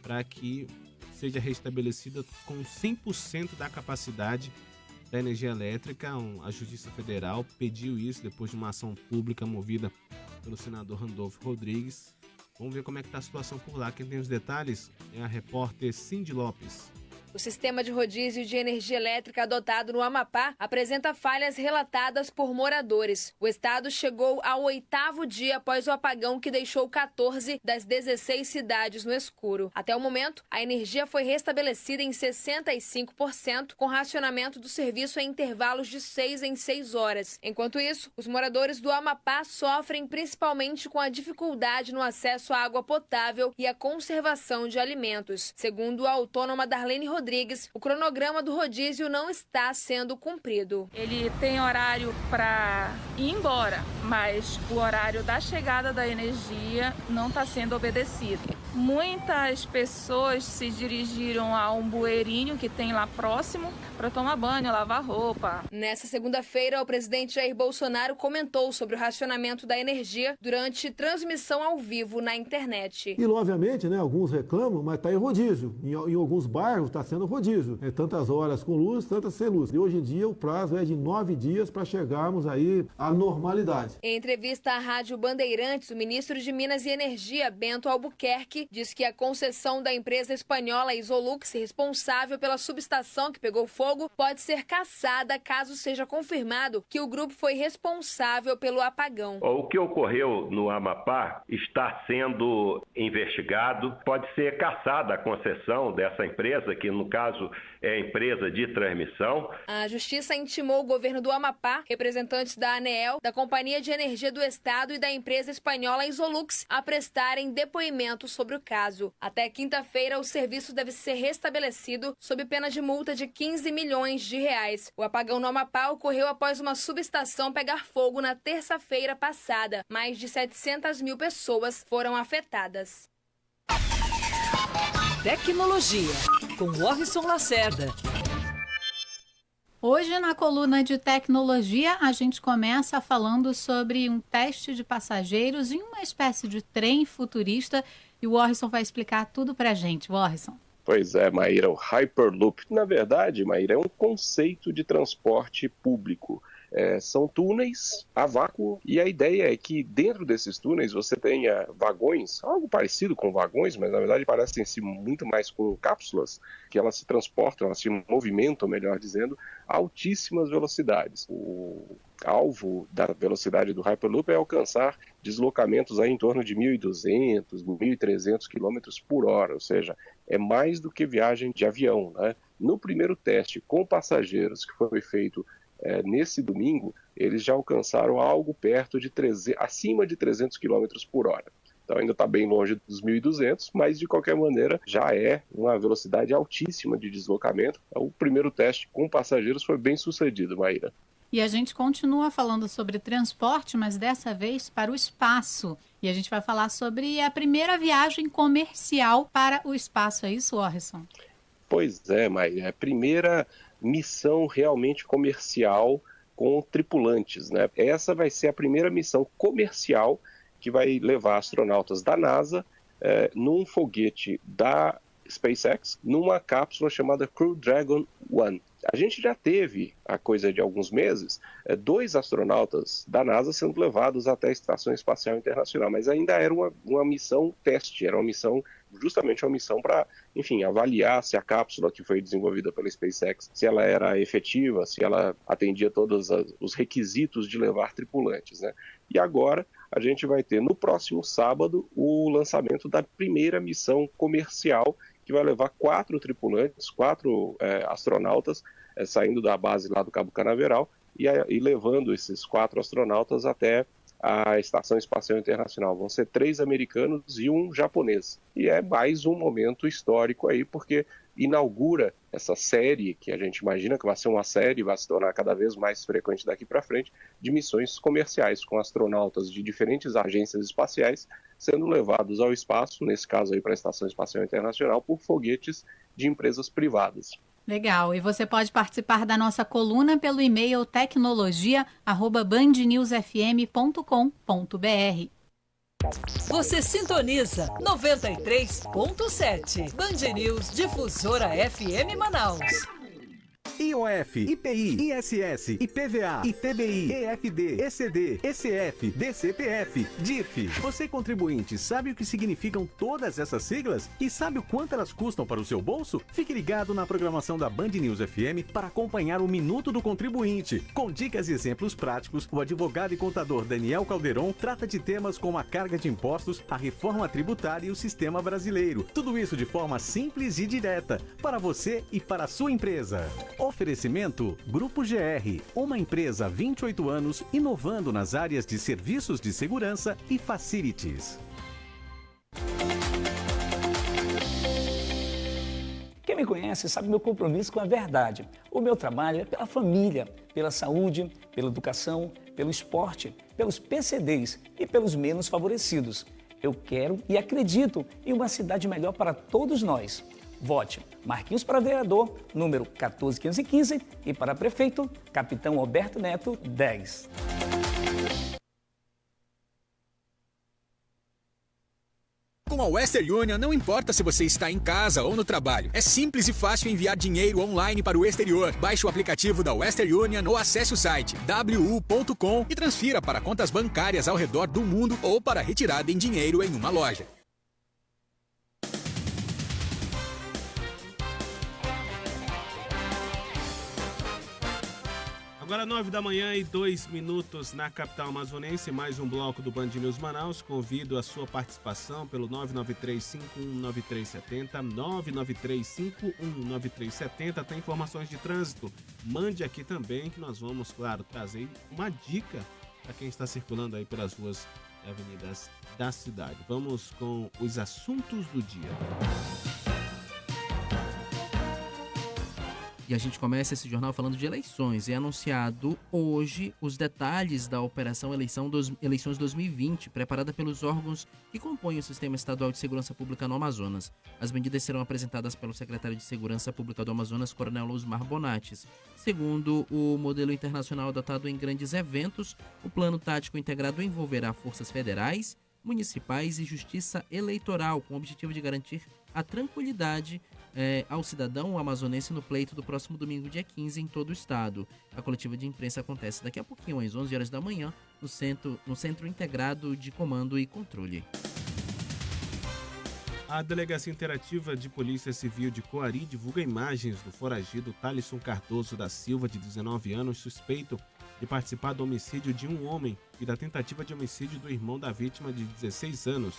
para que seja restabelecida com 100% da capacidade da energia elétrica. A Justiça Federal pediu isso depois de uma ação pública movida pelo senador Randolfo Rodrigues. Vamos ver como é que está a situação por lá. Quem tem os detalhes é a repórter Cindy Lopes. O sistema de rodízio de energia elétrica adotado no Amapá apresenta falhas relatadas por moradores. O estado chegou ao 8º dia após o apagão que deixou 14 das 16 cidades no escuro. Até o momento, a energia foi restabelecida em 65%, com racionamento do serviço em intervalos de 6 em 6 horas. Enquanto isso, os moradores do Amapá sofrem principalmente com a dificuldade no acesso à água potável e à conservação de alimentos. Segundo a autônoma Darlene Rodrigues, o cronograma do rodízio não está sendo cumprido. Ele tem horário para ir embora, mas o horário da chegada da energia não está sendo obedecido. Muitas pessoas se dirigiram a um bueirinho que tem lá próximo para tomar banho, lavar roupa. Nessa segunda-feira, o presidente Jair Bolsonaro comentou sobre o racionamento da energia durante transmissão ao vivo na internet. E, obviamente, né, alguns reclamam, mas está em rodízio. Em alguns bairros está sendo rodízio. Tantas horas com luz, tantas sem luz. E hoje em dia o prazo é de 9 dias para chegarmos aí à normalidade. Em entrevista à Rádio Bandeirantes, o ministro de Minas e Energia, Bento Albuquerque, diz que a concessão da empresa espanhola Isolux, responsável pela subestação que pegou fogo, pode ser cassada caso seja confirmado que o grupo foi responsável pelo apagão. O que ocorreu no Amapá está sendo investigado. Pode ser cassada a concessão dessa empresa, que no caso é a empresa de transmissão. A Justiça intimou o governo do Amapá, representantes da ANEEL, da Companhia de Energia do Estado e da empresa espanhola Isolux a prestarem depoimento sobre o caso. Até quinta-feira, o serviço deve ser restabelecido sob pena de multa de 15 milhões de reais. O apagão no Amapá ocorreu após uma subestação pegar fogo na terça-feira passada. Mais de 700 mil pessoas foram afetadas. Tecnologia, com Warrison Lacerda. Hoje, na coluna de tecnologia, a gente começa falando sobre um teste de passageiros em uma espécie de trem futurista. E o Warrison vai explicar tudo pra gente. Warrison. Pois é, Maíra, o Hyperloop. Na verdade, Maíra, é um conceito de transporte público. São túneis a vácuo e a ideia é que dentro desses túneis você tenha vagões, algo parecido com vagões, mas na verdade parecem-se muito mais com cápsulas, que elas se transportam, elas se movimentam, melhor dizendo, a altíssimas velocidades. O alvo da velocidade do Hyperloop é alcançar deslocamentos aí em torno de 1.200, 1.300 km por hora, ou seja, é mais do que viagem de avião, né? No primeiro teste com passageiros que foi feito nesse domingo, eles já alcançaram algo perto de acima de 300 km por hora. Então ainda está bem longe dos 1.200, mas de qualquer maneira já é uma velocidade altíssima de deslocamento. O primeiro teste com passageiros foi bem sucedido, Maíra. E a gente continua falando sobre transporte, mas dessa vez para o espaço. E a gente vai falar sobre a primeira viagem comercial para o espaço. É isso, Warrison? Pois é, Maíra. A primeira missão realmente comercial com tripulantes, né? Essa vai ser a primeira missão comercial que vai levar astronautas da NASA num foguete da SpaceX, numa cápsula chamada Crew Dragon 1. A gente já teve, há coisa de alguns meses, 2 astronautas da NASA sendo levados até a Estação Espacial Internacional, mas ainda era uma missão teste, era justamente uma missão para, enfim, avaliar se a cápsula que foi desenvolvida pela SpaceX, se ela era efetiva, se ela atendia todos os requisitos de levar tripulantes, né? E agora a gente vai ter no próximo sábado o lançamento da primeira missão comercial, que vai levar 4 tripulantes, 4 astronautas, saindo da base lá do Cabo Canaveral e levando esses 4 astronautas até a Estação Espacial Internacional. Vão ser 3 americanos e 1 japonês. E é mais um momento histórico aí, porque inaugura essa série, que a gente imagina que vai ser uma série, vai se tornar cada vez mais frequente daqui para frente, de missões comerciais, com astronautas de diferentes agências espaciais sendo levados ao espaço, nesse caso aí para a Estação Espacial Internacional, por foguetes de empresas privadas. Legal, e você pode participar da nossa coluna pelo e-mail tecnologia@bandnewsfm.com.br. Você sintoniza 93.7 Band News Difusora FM Manaus. IOF, IPI, ISS, IPVA, ITBI, EFD, ECD, ECF, DCPF, DIF. Você, contribuinte, sabe o que significam todas essas siglas? E sabe o quanto elas custam para o seu bolso? Fique ligado na programação da Band News FM para acompanhar o Minuto do Contribuinte. Com dicas e exemplos práticos, o advogado e contador Daniel Calderon trata de temas como a carga de impostos, a reforma tributária e o sistema brasileiro. Tudo isso de forma simples e direta, para você e para a sua empresa. Oferecimento Grupo GR, uma empresa há 28 anos inovando nas áreas de serviços de segurança e facilities. Quem me conhece sabe meu compromisso com a verdade. O meu trabalho é pela família, pela saúde, pela educação, pelo esporte, pelos PCDs e pelos menos favorecidos. Eu quero e acredito em uma cidade melhor para todos nós. Vote Marquinhos para vereador, número 14515, e para prefeito, Capitão Alberto Neto, 10. Com a Western Union, não importa se você está em casa ou no trabalho. É simples e fácil enviar dinheiro online para o exterior. Baixe o aplicativo da Western Union ou acesse o site wu.com e transfira para contas bancárias ao redor do mundo ou para retirada em dinheiro em uma loja. Agora 9h02 na capital amazonense, mais um bloco do Band News Manaus. Convido a sua participação pelo 993-519370, 993-519370. Tem informações de trânsito? Mande aqui também que nós vamos, claro, trazer uma dica para quem está circulando aí pelas ruas e avenidas da cidade. Vamos com os assuntos do dia. E a gente começa esse jornal falando de eleições. É anunciado hoje os detalhes da Operação Eleições 2020, preparada pelos órgãos que compõem o Sistema Estadual de Segurança Pública no Amazonas. As medidas serão apresentadas pelo secretário de Segurança Pública do Amazonas, Coronel Luzmar Bonates. Segundo o modelo internacional adotado em grandes eventos, o plano tático integrado envolverá forças federais, municipais e justiça eleitoral, com o objetivo de garantir a tranquilidade ao cidadão amazonense no pleito do próximo domingo, dia 15, em todo o estado. A coletiva de imprensa acontece daqui a pouquinho, às 11 horas da manhã, no Centro Integrado de Comando e Controle. A Delegacia Interativa de Polícia Civil de Coari divulga imagens do foragido Thalisson Cardoso da Silva, de 19 anos, suspeito de participar do homicídio de um homem e da tentativa de homicídio do irmão da vítima, de 16 anos.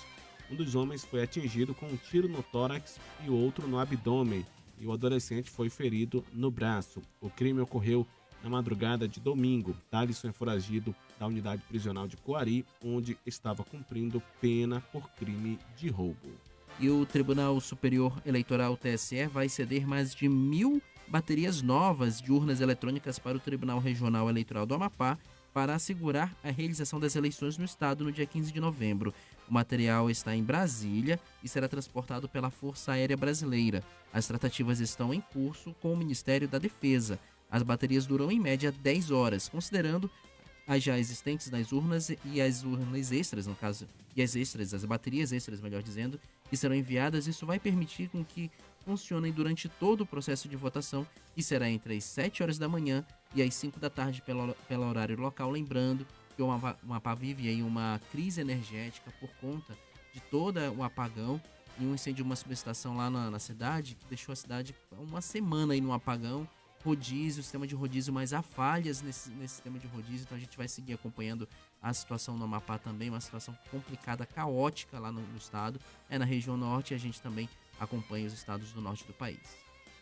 Um dos homens foi atingido com um tiro no tórax e o outro no abdômen, e o adolescente foi ferido no braço. O crime ocorreu na madrugada de domingo. Thalisson é foragido da unidade prisional de Coari, onde estava cumprindo pena por crime de roubo. E o Tribunal Superior Eleitoral, TSE, vai ceder mais de 1.000 baterias novas de urnas eletrônicas para o Tribunal Regional Eleitoral do Amapá, para assegurar a realização das eleições no estado no dia 15 de novembro. O material está em Brasília e será transportado pela Força Aérea Brasileira. As tratativas estão em curso com o Ministério da Defesa. As baterias duram em média 10 horas, considerando as já existentes nas urnas e as urnas extras, no caso, e as baterias extras, melhor dizendo, que serão enviadas. Isso vai permitir com que funcionem durante todo o processo de votação, e será entre as 7 horas da manhã e às 5 da tarde pelo horário local. Lembrando que o Amapá vive aí uma crise energética por conta de todo um apagão e um incêndio de uma subestação lá na cidade, que deixou a cidade uma semana aí no apagão. Rodízio, sistema de rodízio, mas há falhas nesse sistema de rodízio, então a gente vai seguir acompanhando a situação no Amapá também, uma situação complicada, caótica lá no estado. Na região norte, e a gente também acompanha os estados do norte do país.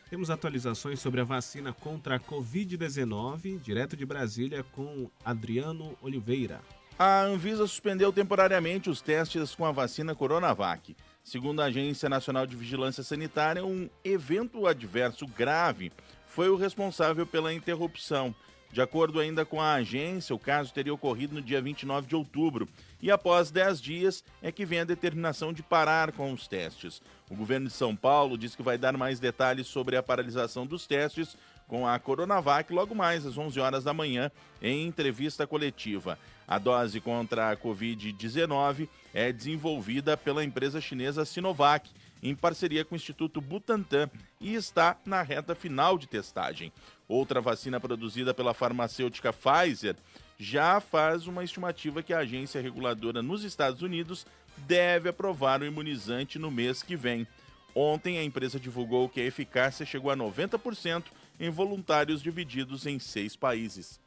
Temos atualizações sobre a vacina contra a Covid-19, direto de Brasília, com Adriano Oliveira. A Anvisa suspendeu temporariamente os testes com a vacina Coronavac. Segundo a Agência Nacional de Vigilância Sanitária, um evento adverso grave foi o responsável pela interrupção. De acordo ainda com a agência, o caso teria ocorrido no dia 29 de outubro e após 10 dias é que vem a determinação de parar com os testes. O governo de São Paulo diz que vai dar mais detalhes sobre a paralisação dos testes com a Coronavac logo mais às 11 horas da manhã em entrevista coletiva. A dose contra a Covid-19 é desenvolvida pela empresa chinesa Sinovac, em parceria com o Instituto Butantan, e está na reta final de testagem. Outra vacina produzida pela farmacêutica Pfizer já faz uma estimativa que a agência reguladora nos Estados Unidos deve aprovar o imunizante no mês que vem. Ontem, a empresa divulgou que a eficácia chegou a 90% em voluntários divididos em 6 países.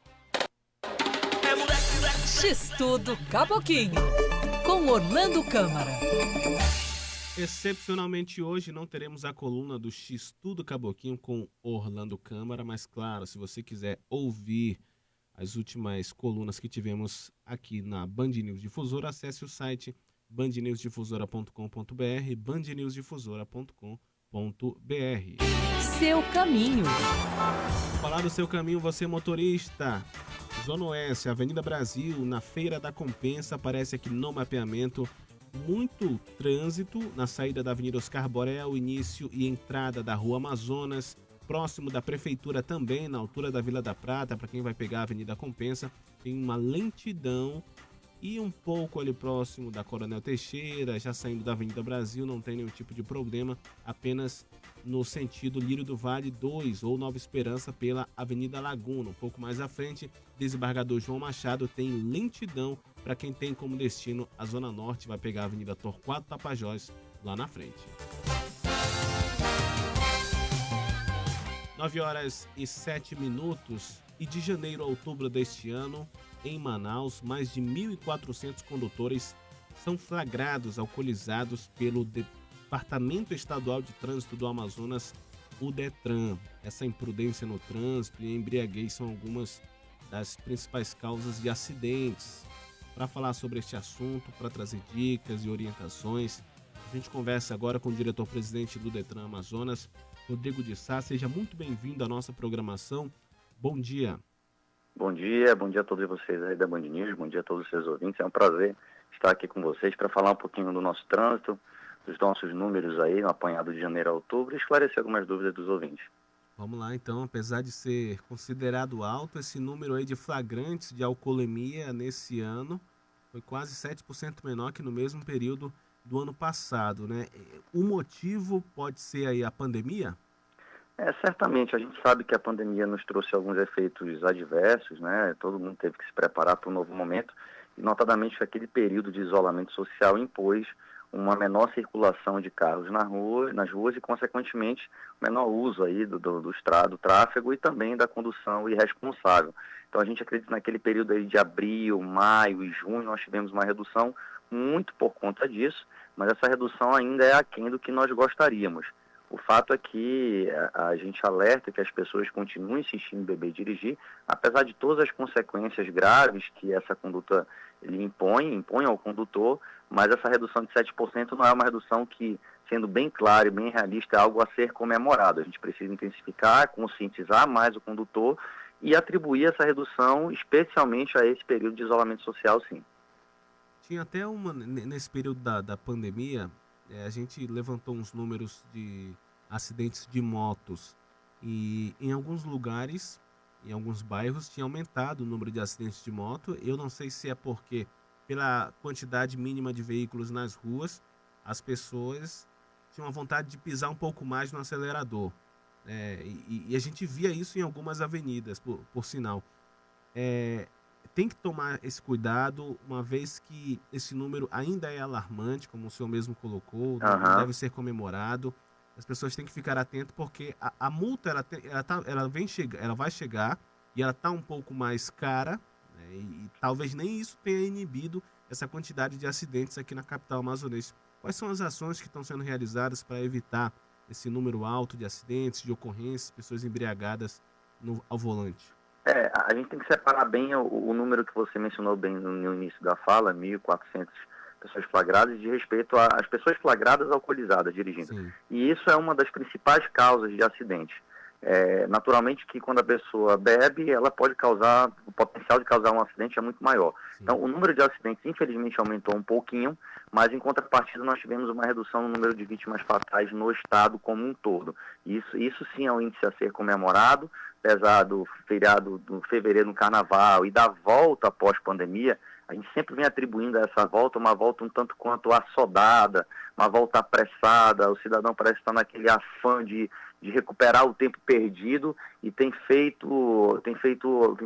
X-Tudo Caboquinho, com Orlando Câmara. Excepcionalmente hoje não teremos a coluna do X-Tudo Caboquinho com Orlando Câmara, mas claro, se você quiser ouvir as últimas colunas que tivemos aqui na Band News Difusora, acesse o site bandnewsdifusora.com.br, bandnewsdifusora.com.br. Seu caminho. Falar do seu caminho, você motorista. Zona Oeste, Avenida Brasil, na Feira da Compensa, aparece aqui no mapeamento muito trânsito na saída da Avenida Oscar Borel, início e entrada da Rua Amazonas, próximo da Prefeitura também, na altura da Vila da Prata, para quem vai pegar a Avenida Compensa, tem uma lentidão. E um pouco ali próximo da Coronel Teixeira, já saindo da Avenida Brasil, não tem nenhum tipo de problema, apenas no sentido Lírio do Vale 2 ou Nova Esperança pela Avenida Laguna. Um pouco mais à frente, desembargador João Machado tem lentidão para quem tem como destino a Zona Norte, vai pegar a Avenida Torquato Tapajós lá na frente. 9h07. E de janeiro a outubro deste ano, em Manaus, mais de 1.400 condutores são flagrados alcoolizados pelo Departamento Estadual de Trânsito do Amazonas, o DETRAN. Essa imprudência no trânsito e embriaguez são algumas das principais causas de acidentes. Para falar sobre este assunto, para trazer dicas e orientações, a gente conversa agora com o diretor-presidente do DETRAN Amazonas, Rodrigo de Sá. Seja muito bem-vindo à nossa programação. Bom dia. Bom dia a todos vocês aí da Band News, bom dia a todos os seus ouvintes. É um prazer estar aqui com vocês para falar um pouquinho do nosso trânsito, dos nossos números aí, no apanhado de janeiro a outubro, e esclarecer algumas dúvidas dos ouvintes. Vamos lá então, apesar de ser considerado alto, esse número aí de flagrantes de alcoolemia nesse ano foi quase 7% menor que no mesmo período do ano passado, né? O motivo pode ser aí a pandemia? Certamente, a gente sabe que a pandemia nos trouxe alguns efeitos adversos, né? Todo mundo teve que se preparar para um novo momento, e notadamente que aquele período de isolamento social impôs uma menor circulação de carros nas ruas e, consequentemente, menor uso aí do tráfego e também da condução irresponsável. Então, a gente acredita que naquele período aí de abril, maio e junho, nós tivemos uma redução muito por conta disso, mas essa redução ainda é aquém do que nós gostaríamos. O fato é que a gente alerta que as pessoas continuem insistindo em beber e dirigir, apesar de todas as consequências graves que essa conduta ele impõe ao condutor, mas essa redução de 7% não é uma redução que, sendo bem clara e bem realista, é algo a ser comemorado. A gente precisa intensificar, conscientizar mais o condutor e atribuir essa redução especialmente a esse período de isolamento social, sim. Tinha até nesse período da pandemia, a gente levantou uns números de acidentes de motos e em alguns lugares, em alguns bairros, tinha aumentado o número de acidentes de moto. Eu não sei se é porque, pela quantidade mínima de veículos nas ruas, as pessoas tinham a vontade de pisar um pouco mais no acelerador. E a gente via isso em algumas avenidas, por sinal. Tem que tomar esse cuidado, uma vez que esse número ainda é alarmante, como o senhor mesmo colocou, deve ser comemorado. As pessoas têm que ficar atentas, porque a multa ela vai chegar e ela está um pouco mais cara, né, e talvez nem isso tenha inibido essa quantidade de acidentes aqui na capital amazonense. Quais são as ações que estão sendo realizadas para evitar esse número alto de acidentes, de ocorrências, pessoas embriagadas ao volante? A gente tem que separar bem o número que você mencionou bem no início da fala, 1.400 pessoas flagradas, de respeito às pessoas flagradas alcoolizadas dirigindo. Sim. E isso é uma das principais causas de acidente. Naturalmente que quando a pessoa bebe, ela pode causar, o potencial de causar um acidente é muito maior. Sim. Então, o número de acidentes, infelizmente, aumentou um pouquinho, mas em contrapartida nós tivemos uma redução no número de vítimas fatais no estado como um todo. Isso sim é um índice a ser comemorado, apesar do feriado do fevereiro no carnaval e da volta após pandemia. A gente sempre vem atribuindo a essa volta uma volta um tanto quanto assodada, uma volta apressada. O cidadão parece estar naquele afã de de recuperar o tempo perdido e tem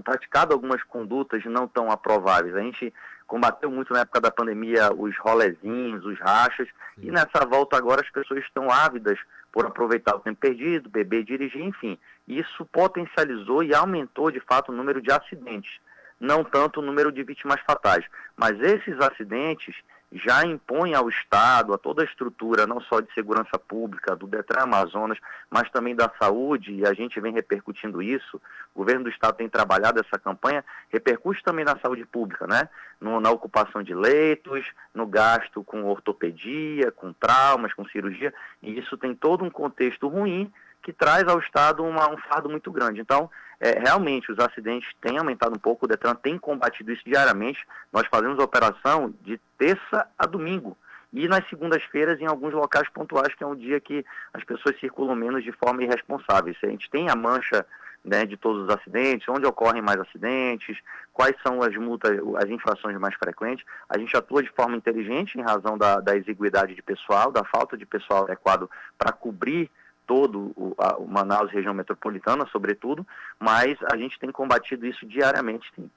praticado algumas condutas não tão aprováveis. A gente combateu muito na época da pandemia os rolezinhos, os rachas, e nessa volta agora as pessoas estão ávidas por aproveitar o tempo perdido, beber, dirigir, enfim. Isso potencializou e aumentou, de fato, o número de acidentes, não tanto o número de vítimas fatais. Mas esses acidentes já impõem ao Estado, a toda a estrutura, não só de segurança pública, do Detran Amazonas, mas também da saúde, e a gente vem repercutindo isso. O governo do Estado tem trabalhado essa campanha, repercute também na saúde pública, né? Na ocupação de leitos, no gasto com ortopedia, com traumas, com cirurgia, e isso tem todo um contexto ruim que traz ao Estado um fardo muito grande. Então, realmente, os acidentes têm aumentado um pouco, o Detran tem combatido isso diariamente. Nós fazemos a operação de terça a domingo e nas segundas-feiras em alguns locais pontuais, que é um dia que as pessoas circulam menos de forma irresponsável. A gente tem a mancha, né, de todos os acidentes, onde ocorrem mais acidentes, quais são as multas, as infrações mais frequentes. A gente atua de forma inteligente em razão da exiguidade de pessoal, da falta de pessoal adequado para cobrir todo o Manaus, região metropolitana, sobretudo, mas a gente tem combatido isso diariamente, sim.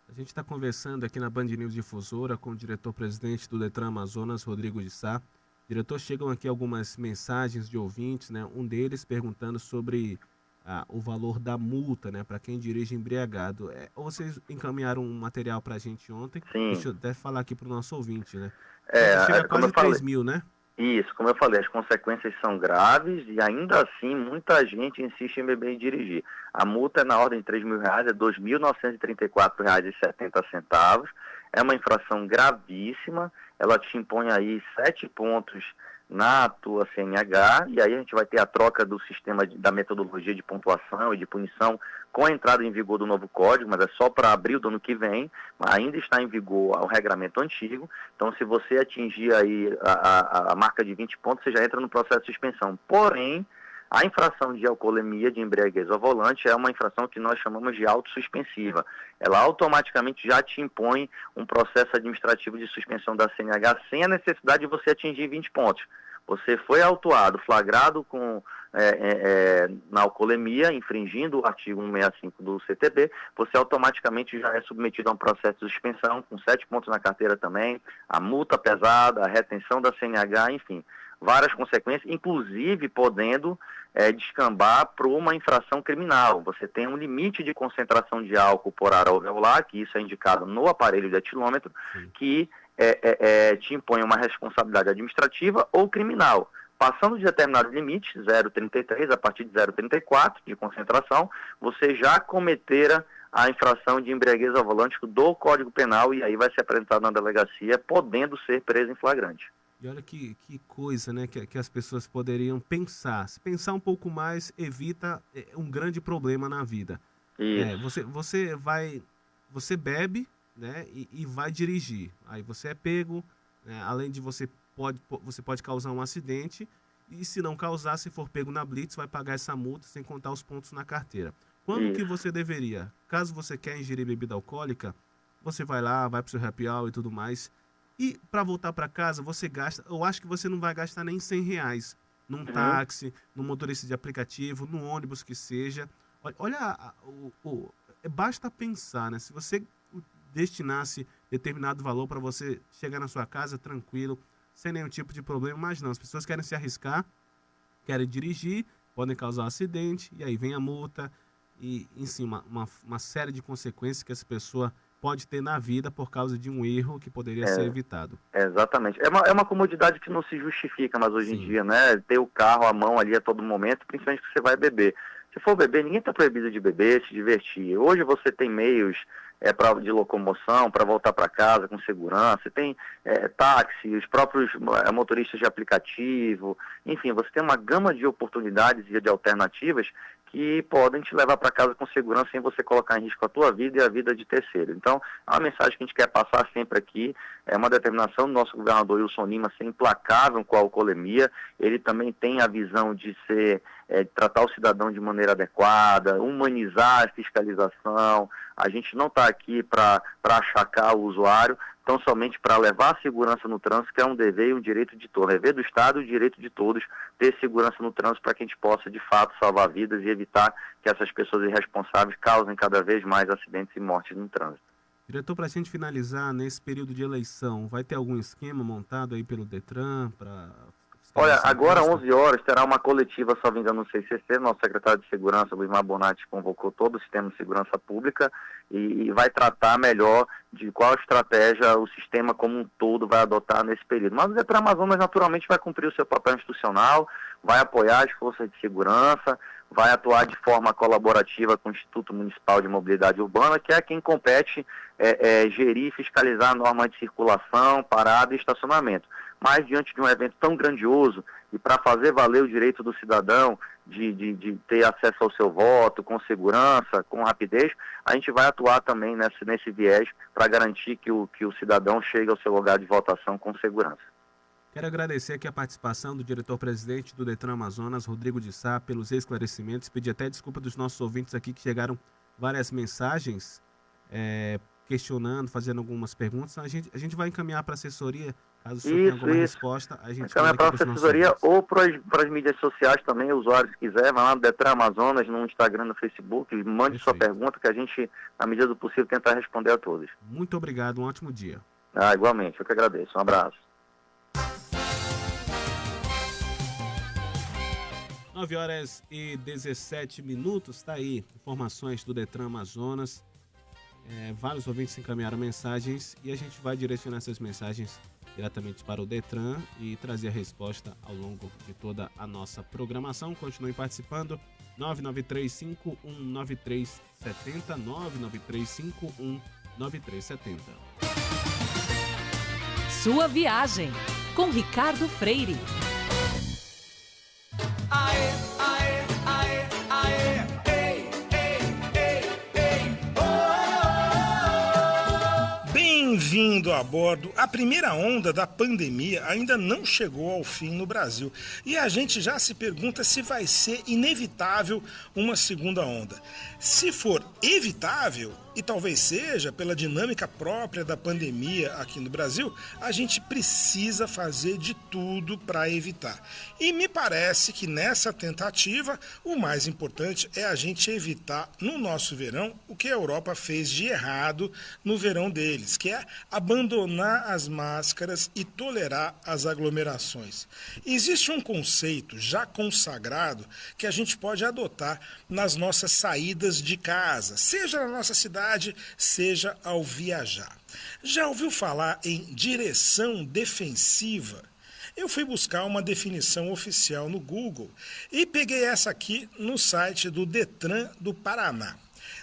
A gente está conversando aqui na Band News Difusora com o diretor-presidente do Detran Amazonas, Rodrigo de Sá. Diretor, chegam aqui algumas mensagens de ouvintes, né? Um deles perguntando sobre o valor da multa, né, para quem dirige embriagado. Vocês encaminharam um material para a gente ontem. Sim. Deixa eu até falar aqui para o nosso ouvinte, né? Chega a quase 3 mil, né? Isso, como eu falei, as consequências são graves e ainda assim muita gente insiste em beber e dirigir. A multa é na ordem de R$3.000, é R$ 2.934,70. É uma infração gravíssima, ela te impõe aí 7 pontos na tua CNH, e aí a gente vai ter a troca do sistema da metodologia de pontuação e de punição com a entrada em vigor do novo código, mas é só para abril do ano que vem, ainda está em vigor o regramento antigo. Então, se você atingir aí a marca de 20 pontos, você já entra no processo de suspensão. Porém, a infração de alcoolemia, de embriaguez ao volante, é uma infração que nós chamamos de autossuspensiva. Ela automaticamente já te impõe um processo administrativo de suspensão da CNH sem a necessidade de você atingir 20 pontos. Você foi autuado, flagrado na alcoolemia, infringindo o artigo 165 do CTB, você automaticamente já é submetido a um processo de suspensão, com 7 pontos na carteira também, a multa pesada, a retenção da CNH, enfim, várias consequências, inclusive podendo descambar para uma infração criminal. Você tem um limite de concentração de álcool por alveolar, que isso é indicado no aparelho de etilômetro, que te impõe uma responsabilidade administrativa ou criminal. Passando de determinados limites, 0,33, a partir de 0,34 de concentração, você já cometera a infração de embriaguez ao volante do Código Penal e aí vai ser apresentado na delegacia, podendo ser preso em flagrante. E olha que coisa, né, que as pessoas poderiam pensar. Se pensar um pouco mais, evita um grande problema na vida. Você bebe, né, e vai dirigir. Aí você é pego, né, além de você pode causar um acidente, e se não causar, se for pego na blitz, vai pagar essa multa sem contar os pontos na carteira. Quando que você deveria? Caso você quer ingerir bebida alcoólica, você vai lá, vai pro seu happy hour e tudo mais, e para voltar para casa, você gasta, eu acho que você não vai gastar nem R$100 num táxi, num motorista de aplicativo, num ônibus que seja. Olha, basta pensar, né? Se você destinasse determinado valor para você chegar na sua casa tranquilo, sem nenhum tipo de problema, mas não, as pessoas querem se arriscar, querem dirigir, podem causar um acidente, e aí vem a multa, e em cima uma série de consequências que essa pessoa pode ter na vida por causa de um erro que poderia ser evitado. Exatamente. É uma comodidade que não se justifica mais hoje em dia, né? Ter o carro à mão ali a todo momento, principalmente que você vai beber. Se for beber, ninguém está proibido de beber, se divertir. Hoje você tem meios de locomoção para voltar para casa com segurança, tem táxi, os próprios motoristas de aplicativo, enfim, você tem uma gama de oportunidades e de alternativas que podem te levar para casa com segurança sem você colocar em risco a tua vida e a vida de terceiro. Então, é uma mensagem que a gente quer passar sempre aqui, é uma determinação do nosso governador Wilson Lima ser implacável com a alcoolemia. Ele também tem a visão de tratar o cidadão de maneira adequada, humanizar a fiscalização. A gente não está aqui para achacar o usuário, tão somente para levar a segurança no trânsito, que é um dever e um direito de todos, dever do Estado e o direito de todos ter segurança no trânsito para que a gente possa, de fato, salvar vidas e evitar que essas pessoas irresponsáveis causem cada vez mais acidentes e mortes no trânsito. Diretor, para a gente finalizar, nesse período de eleição, vai ter algum esquema montado aí pelo Detran para... Olha, agora às 11 horas terá uma coletiva, só vinda no CCC, nosso secretário de Segurança, Luiz Mar Bonatti, convocou todo o sistema de segurança pública e vai tratar melhor de qual estratégia o sistema como um todo vai adotar nesse período. Mas o Detran Amazonas naturalmente vai cumprir o seu papel institucional, vai apoiar as forças de segurança, vai atuar de forma colaborativa com o Instituto Municipal de Mobilidade Urbana, que é quem compete gerir e fiscalizar a norma de circulação, parada e estacionamento. Mas diante de um evento tão grandioso e para fazer valer o direito do cidadão de ter acesso ao seu voto com segurança, com rapidez, a gente vai atuar também nesse viés para garantir que o cidadão chegue ao seu lugar de votação com segurança. Quero agradecer aqui a participação do diretor-presidente do Detran Amazonas, Rodrigo de Sá, pelos esclarecimentos. Pedir até desculpa dos nossos ouvintes aqui que chegaram várias mensagens questionando, fazendo algumas perguntas. A gente vai encaminhar para a assessoria, caso o senhor tenha alguma resposta. A gente encaminhar para a assessoria ou para as mídias sociais também, usuários que quiser, vai lá no Detran Amazonas, no Instagram, no Facebook, mande sua pergunta que a gente, na medida do possível, tenta responder a todos. Muito obrigado, um ótimo dia. Igualmente, eu que agradeço. Um abraço. 9 horas e 17 minutos, está aí, informações do Detran Amazonas. Vários ouvintes encaminharam mensagens e a gente vai direcionar essas mensagens diretamente para o Detran e trazer a resposta ao longo de toda a nossa programação. Continue participando, 993-519370, 993-519370. Sua viagem, com Ricardo Freire. Bem-vindo a bordo. A primeira onda da pandemia ainda não chegou ao fim no Brasil e a gente já se pergunta se vai ser inevitável uma segunda onda. Se for evitável, e talvez seja pela dinâmica própria da pandemia aqui no Brasil, a gente precisa fazer de tudo para evitar. E me parece que nessa tentativa, o mais importante é a gente evitar no nosso verão o que a Europa fez de errado no verão deles, que é abandonar as máscaras e tolerar as aglomerações. Existe um conceito já consagrado que a gente pode adotar nas nossas saídas de casa, seja na nossa cidade, seja ao viajar. Já ouviu falar em direção defensiva? Eu fui buscar uma definição oficial no Google e peguei essa aqui no site do Detran do Paraná.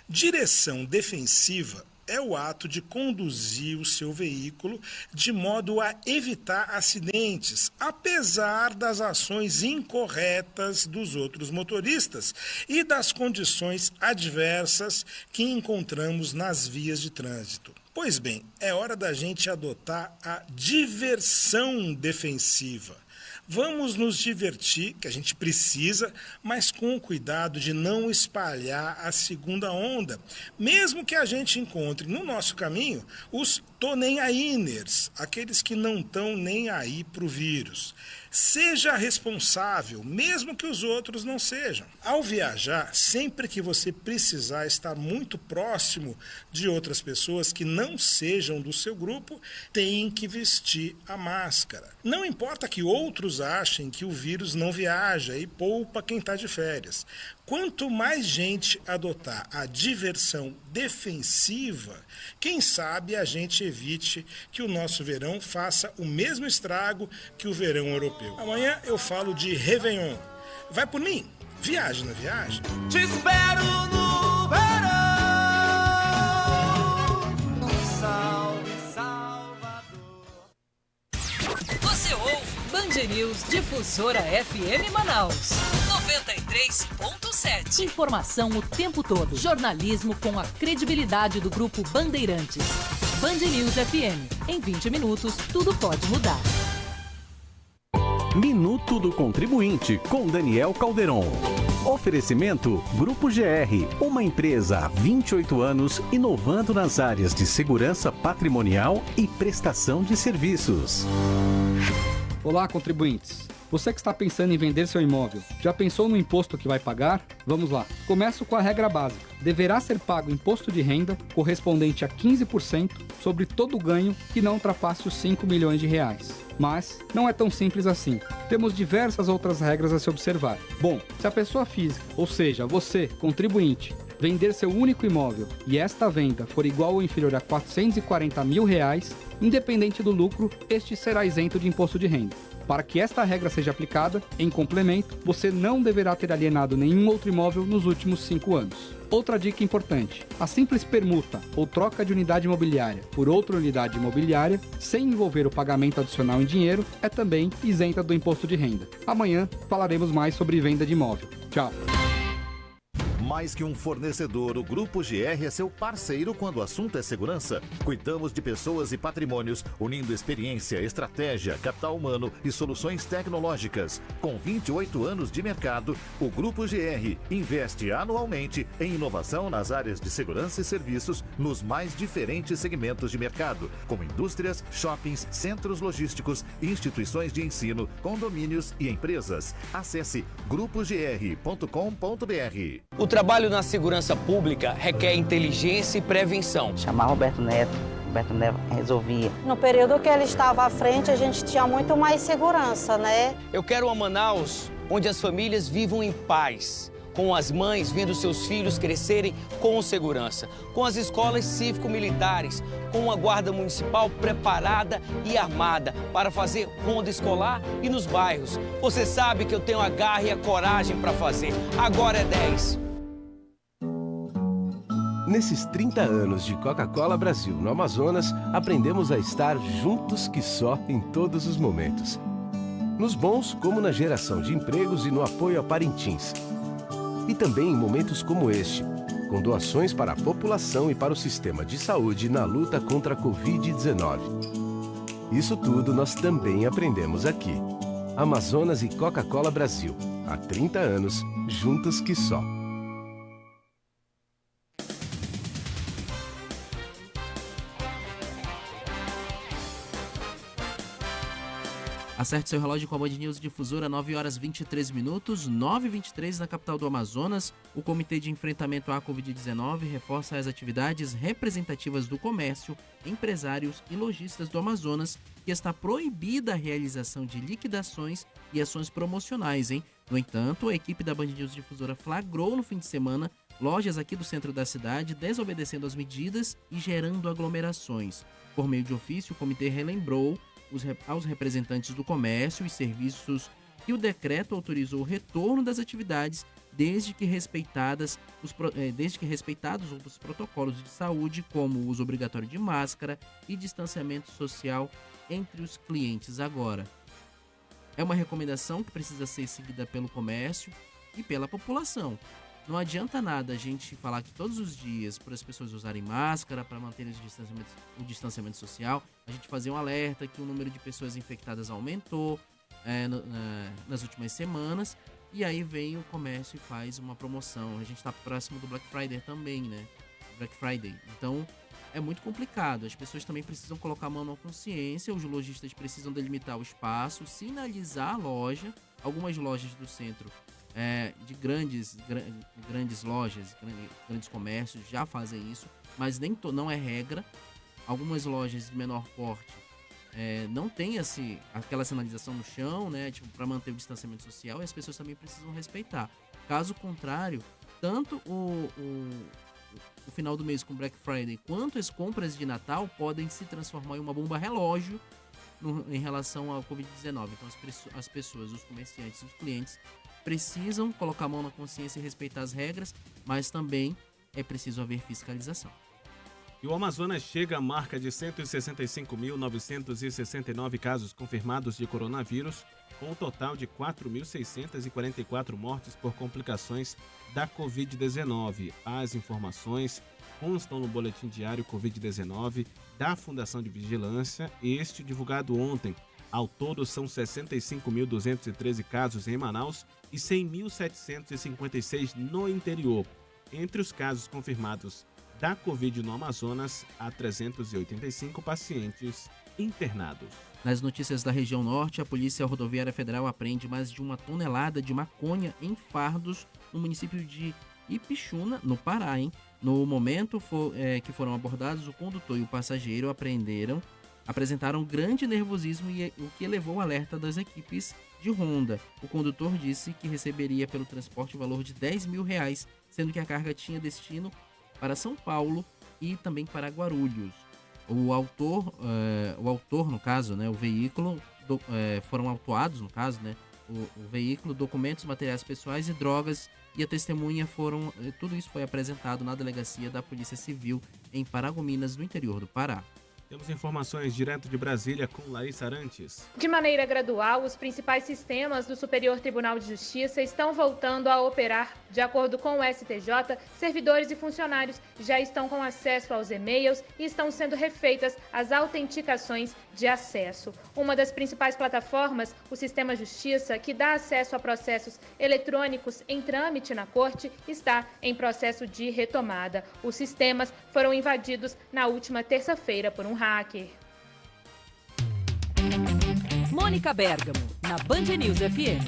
Direção defensiva é o ato de conduzir o seu veículo de modo a evitar acidentes, apesar das ações incorretas dos outros motoristas e das condições adversas que encontramos nas vias de trânsito. Pois bem, é hora da gente adotar a diversão defensiva. Vamos nos divertir, que a gente precisa, mas com o cuidado de não espalhar a segunda onda, mesmo que a gente encontre no nosso caminho os tô nem aí-ners, aqueles que não estão nem aí para o vírus. Seja responsável, mesmo que os outros não sejam. Ao viajar, sempre que você precisar estar muito próximo de outras pessoas que não sejam do seu grupo, tem que vestir a máscara. Não importa que outros achem que o vírus não viaja e poupa quem está de férias. Quanto mais gente adotar a diversão defensiva, quem sabe a gente evite que o nosso verão faça o mesmo estrago que o verão europeu. Amanhã eu falo de Réveillon. Vai por mim? Viagem na viagem. Te espero no verão. Salve, Salvador. Você ouve Band News Difusora FM Manaus 93.7. Informação o tempo todo. Jornalismo com a credibilidade do Grupo Bandeirantes. Band News FM. Em 20 minutos, tudo pode mudar. Minuto do Contribuinte, com Daniel Calderon. Oferecimento Grupo GR, uma empresa há 28 anos inovando nas áreas de segurança patrimonial e prestação de serviços. Olá, contribuintes. Você que está pensando em vender seu imóvel, já pensou no imposto que vai pagar? Vamos lá. Começo com a regra básica. Deverá ser pago imposto de renda correspondente a 15% sobre todo ganho que não ultrapasse os 5 milhões de reais. Mas não é tão simples assim. Temos diversas outras regras a se observar. Bom, se a pessoa física, ou seja, você, contribuinte, vender seu único imóvel e esta venda for igual ou inferior a R$ 440 mil, independente do lucro, este será isento de imposto de renda. Para que esta regra seja aplicada, em complemento, você não deverá ter alienado nenhum outro imóvel nos últimos 5 anos. Outra dica importante: a simples permuta ou troca de unidade imobiliária por outra unidade imobiliária, sem envolver o pagamento adicional em dinheiro, é também isenta do imposto de renda. Amanhã falaremos mais sobre venda de imóvel. Tchau! Mais que um fornecedor, o Grupo GR é seu parceiro quando o assunto é segurança. Cuidamos de pessoas e patrimônios, unindo experiência, estratégia, capital humano e soluções tecnológicas. Com 28 anos de mercado, o Grupo GR investe anualmente em inovação nas áreas de segurança e serviços nos mais diferentes segmentos de mercado, como indústrias, shoppings, centros logísticos, instituições de ensino, condomínios e empresas. Acesse grupogr.com.br. O trabalho na segurança pública requer inteligência e prevenção. Chamar Roberto Neto resolvia. No período que ele estava à frente, a gente tinha muito mais segurança, né? Eu quero uma Manaus onde as famílias vivam em paz, com as mães vendo seus filhos crescerem com segurança, com as escolas cívico-militares, com uma guarda municipal preparada e armada para fazer ronda escolar e nos bairros. Você sabe que eu tenho a garra e a coragem para fazer. Agora é 10. Nesses 30 anos de Coca-Cola Brasil no Amazonas, aprendemos a estar juntos que só em todos os momentos. Nos bons, como na geração de empregos e no apoio a Parintins. E também em momentos como este, com doações para a população e para o sistema de saúde na luta contra a Covid-19. Isso tudo nós também aprendemos aqui. Amazonas e Coca-Cola Brasil. Há 30 anos, juntos que só. Acerte seu relógio com a Band News Difusora, 9 horas 23 minutos, 9h23 na capital do Amazonas. O Comitê de Enfrentamento à Covid-19 reforça as atividades representativas do comércio, empresários e lojistas do Amazonas, que está proibida a realização de liquidações e ações promocionais, hein? No entanto, a equipe da Band News Difusora flagrou no fim de semana lojas aqui do centro da cidade desobedecendo as medidas e gerando aglomerações. Por meio de ofício, o comitê relembrou aos representantes do comércio e serviços que o decreto autorizou o retorno das atividades desde que respeitados os protocolos de saúde, como o uso obrigatório de máscara e distanciamento social entre os clientes. Agora, é uma recomendação que precisa ser seguida pelo comércio e pela população. Não adianta nada a gente falar que todos os dias para as pessoas usarem máscara, para manter o distanciamento social, a gente fazer um alerta que o número de pessoas infectadas aumentou nas últimas semanas, e aí vem o comércio e faz uma promoção. A gente está próximo do Black Friday também, né? Black Friday. Então, é muito complicado. As pessoas também precisam colocar a mão na consciência, os lojistas precisam delimitar o espaço, sinalizar a loja. Algumas lojas do centro de grandes lojas, grandes comércios já fazem isso, mas não é regra. Algumas lojas de menor porte não tem aquela sinalização no chão, né, tipo, para manter o distanciamento social, e as pessoas também precisam respeitar. Caso contrário, tanto o final do mês com Black Friday quanto as compras de Natal podem se transformar em uma bomba relógio em relação ao Covid-19. Então as pessoas, os comerciantes, os clientes precisam colocar a mão na consciência e respeitar as regras, mas também é preciso haver fiscalização. E o Amazonas chega à marca de 165.969 casos confirmados de coronavírus, com um total de 4.644 mortes por complicações da Covid-19. As informações constam no Boletim Diário Covid-19 da Fundação de Vigilância, este divulgado ontem. Ao todo, são 65.213 casos em Manaus e 100.756 no interior. Entre os casos confirmados da Covid no Amazonas, há 385 pacientes internados. Nas notícias da região norte, a Polícia Rodoviária Federal apreende mais de 1 tonelada de maconha em fardos no município de Ipixuna, no Pará. No momento que foram abordados, o condutor e o passageiro apresentaram grande nervosismo, o que elevou o alerta das equipes de ronda. O condutor disse que receberia pelo transporte o valor de R$10 mil, sendo que a carga tinha destino para São Paulo e também para Guarulhos. O autor, no caso, né, o veículo, foram autuados, no caso, né, o veículo, documentos, materiais pessoais e drogas, e a testemunha tudo isso foi apresentado na delegacia da Polícia Civil em Paragominas, no interior do Pará. Temos informações direto de Brasília com Larissa Arantes. De maneira gradual, os principais sistemas do Superior Tribunal de Justiça estão voltando a operar. De acordo com o STJ, servidores e funcionários já estão com acesso aos e-mails e estão sendo refeitas as autenticações de acesso. Uma das principais plataformas, o Sistema Justiça, que dá acesso a processos eletrônicos em trâmite na Corte, está em processo de retomada. Os sistemas foram invadidos na última terça-feira por um hacker. Mônica Bergamo, na Band News FM.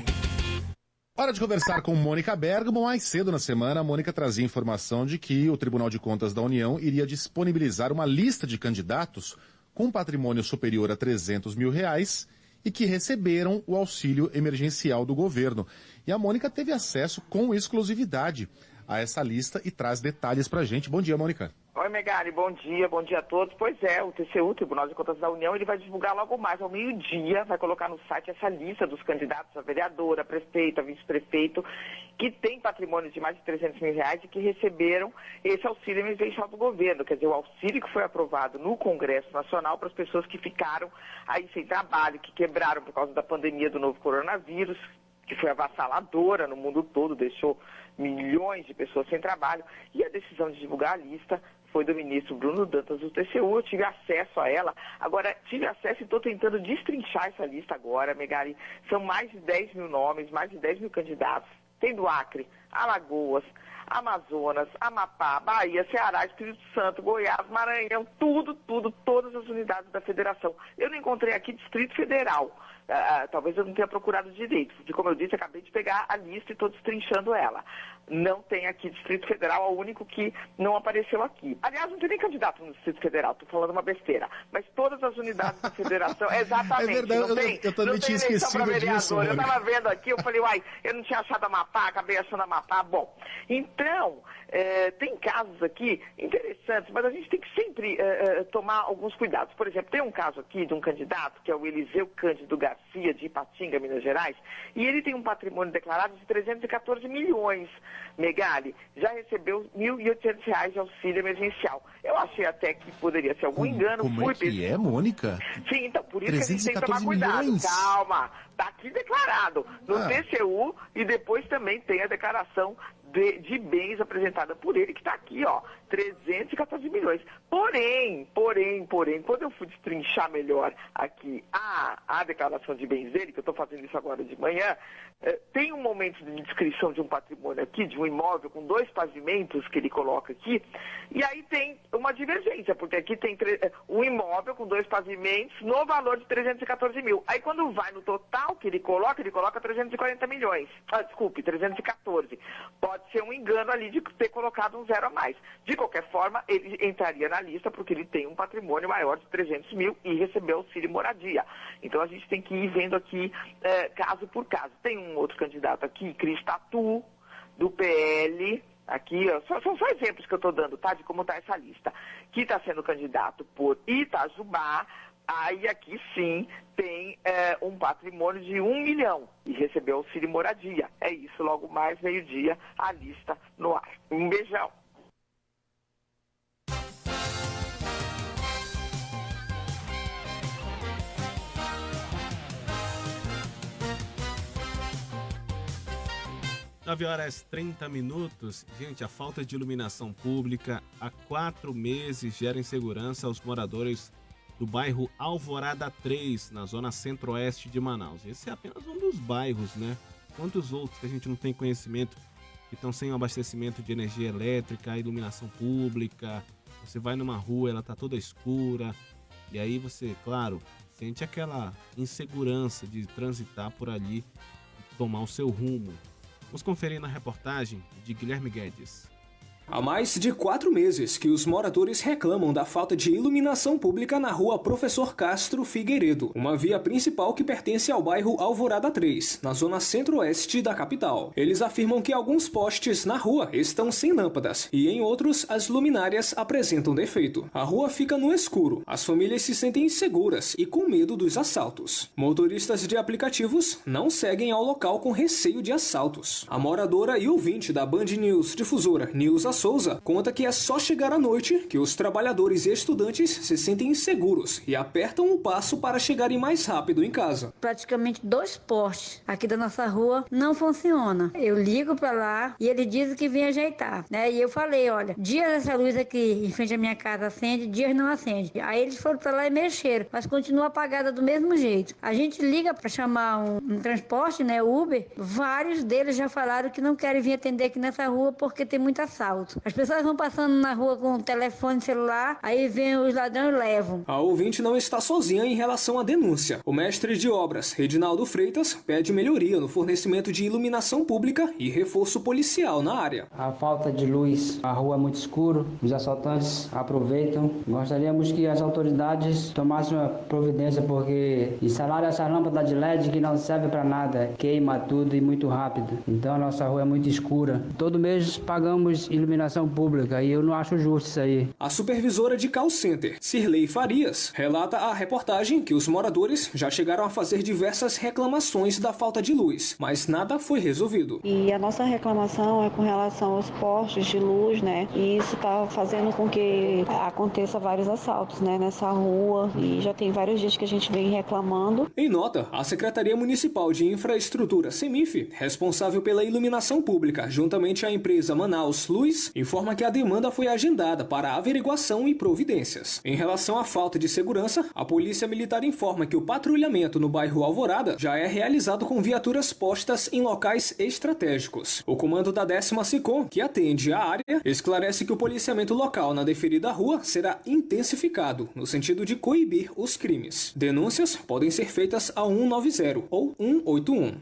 Hora de conversar com Mônica Bergamo. Mais cedo na semana, a Mônica trazia informação de que o Tribunal de Contas da União iria disponibilizar uma lista de candidatos com patrimônio superior a R$300 mil e que receberam o auxílio emergencial do governo. E a Mônica teve acesso com exclusividade a essa lista e traz detalhes pra gente. Bom dia, Mônica. Oi, Megali, bom dia a todos. Pois é, o TCU, Tribunal de Contas da União, ele vai divulgar logo mais, ao meio-dia, vai colocar no site essa lista dos candidatos a vereador, a prefeito, a vice-prefeito, que tem patrimônio de mais de R$300 mil e que receberam esse auxílio emergencial do governo, quer dizer, o auxílio que foi aprovado no Congresso Nacional para as pessoas que ficaram aí sem trabalho, que quebraram por causa da pandemia do novo coronavírus, que foi avassaladora no mundo todo, deixou milhões de pessoas sem trabalho, e a decisão de divulgar a lista foi do ministro Bruno Dantas do TCU. Eu tive acesso a ela, agora tive acesso e estou tentando destrinchar essa lista agora, Megali. São mais de 10 mil nomes, mais de 10 mil candidatos, tem do Acre, Alagoas, Amazonas, Amapá, Bahia, Ceará, Espírito Santo, Goiás, Maranhão, todas as unidades da federação. Eu não encontrei aqui Distrito Federal. Talvez eu não tenha procurado direito, porque, como eu disse, acabei de pegar a lista e estou destrinchando ela. Não tem aqui Distrito Federal, é o único que não apareceu aqui. Aliás, não tem nem candidato no Distrito Federal, estou falando uma besteira. Mas todas as unidades da federação, exatamente. É verdade, eu também tinha esquecido disso. Eu estava vendo aqui, eu falei, eu não tinha achado Amapá, acabei achando Amapá. Bom, então, tem casos aqui interessantes, mas a gente tem que sempre tomar alguns cuidados. Por exemplo, tem um caso aqui de um candidato, que é o Eliseu Cândido Garcia, de Ipatinga, Minas Gerais, e ele tem um patrimônio declarado de 314 milhões, Megali. Já recebeu R$ 1.800 de auxílio emergencial. Eu achei até que poderia ser algum engano. Como é que é, Mônica? Sim, então, por isso que a gente tem que tomar cuidado. Milhões. Calma, está aqui declarado no TCU, e depois também tem a declaração de bens apresentada por ele, que está aqui, 314 milhões. Porém, quando eu fui destrinchar melhor aqui a declaração de bens dele, que eu estou fazendo isso agora de manhã, tem um momento de descrição de um patrimônio aqui, de um imóvel com 2 pavimentos que ele coloca aqui, e aí tem uma divergência, porque aqui tem um imóvel com 2 pavimentos no valor de 314 mil. Aí quando vai no total que ele coloca 340 milhões. 314. Pode ser um engano ali de ter colocado um zero a mais. De qualquer forma, ele entraria na lista porque ele tem um patrimônio maior de 300 mil e recebeu auxílio moradia. Então a gente tem que ir vendo aqui caso por caso. Tem um outro candidato aqui, Cris Tatu, do PL, aqui, são só exemplos que eu estou dando, tá? De como está essa lista. Que está sendo candidato por Itajubá. Aí aqui sim tem um patrimônio de 1 milhão e recebeu auxílio moradia. É isso, logo mais, meio-dia, a lista no ar. Um beijão. Nove horas 30 minutos. Gente, a falta de iluminação pública há 4 meses gera insegurança aos moradores do bairro Alvorada 3, na zona centro-oeste de Manaus. Esse é apenas um dos bairros, né? Quantos outros que a gente não tem conhecimento, que estão sem o abastecimento de energia elétrica, iluminação pública. Você vai numa rua, ela tá toda escura, e aí você, claro, sente aquela insegurança de transitar por ali e tomar o seu rumo. Vamos conferir na reportagem de Guilherme Guedes. Há mais de 4 meses que os moradores reclamam da falta de iluminação pública na rua Professor Castro Figueiredo, uma via principal que pertence ao bairro Alvorada 3, na zona centro-oeste da capital. Eles afirmam que alguns postes na rua estão sem lâmpadas e em outros as luminárias apresentam defeito. A rua fica no escuro, as famílias se sentem inseguras e com medo dos assaltos. Motoristas de aplicativos não seguem ao local com receio de assaltos. A moradora e ouvinte da Band News Difusora, Nilza Souza, conta que é só chegar à noite que os trabalhadores e estudantes se sentem inseguros e apertam o passo para chegarem mais rápido em casa. Praticamente 2 postes aqui da nossa rua não funcionam. Eu ligo para lá e ele diz que vem ajeitar, né? E eu falei, olha, dias essa luz aqui em frente à minha casa acende, dias não acende. Aí eles foram para lá e mexeram, mas continua apagada do mesmo jeito. A gente liga para chamar um transporte, né, Uber, vários deles já falaram que não querem vir atender aqui nessa rua porque tem muito assalto. As pessoas vão passando na rua com o telefone celular, aí vem os ladrões e levam. A ouvinte não está sozinha em relação à denúncia. O mestre de obras, Reginaldo Freitas, pede melhoria no fornecimento de iluminação pública e reforço policial na área. A falta de luz, a rua é muito escura, os assaltantes aproveitam. Gostaríamos que as autoridades tomassem uma providência, porque instalaram essas lâmpadas de LED que não servem para nada, queima tudo e muito rápido. Então a nossa rua é muito escura. Todo mês pagamos iluminação pública e eu não acho justo isso aí. A supervisora de call center, Cirlei Farias, relata à reportagem que os moradores já chegaram a fazer diversas reclamações da falta de luz, mas nada foi resolvido. E a nossa reclamação é com relação aos postes de luz, né? E isso está fazendo com que aconteça vários assaltos, né, nessa rua, e já tem vários dias que a gente vem reclamando. Em nota, a Secretaria Municipal de Infraestrutura, Semif, responsável pela iluminação pública, juntamente à empresa Manaus Luz, informa que a demanda foi agendada para averiguação e providências. Em relação à falta de segurança, a Polícia Militar informa que o patrulhamento no bairro Alvorada já é realizado com viaturas postas em locais estratégicos. O comando da 10ª SICOM, que atende a área, esclarece que o policiamento local na deferida rua será intensificado, no sentido de coibir os crimes. Denúncias podem ser feitas ao 190 ou 181.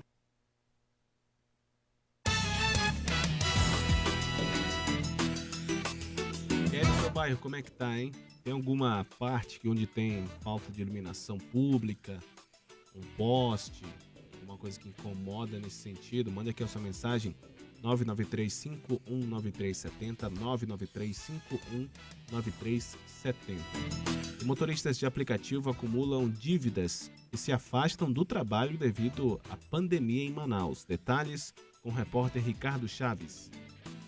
Bairro, como é que tá, hein? Tem alguma parte onde tem falta de iluminação pública, um poste, alguma coisa que incomoda nesse sentido? Mande aqui a sua mensagem, 993-519370, 993-519370. E motoristas de aplicativo acumulam dívidas e se afastam do trabalho devido à pandemia em Manaus. Detalhes com o repórter Ricardo Chaves.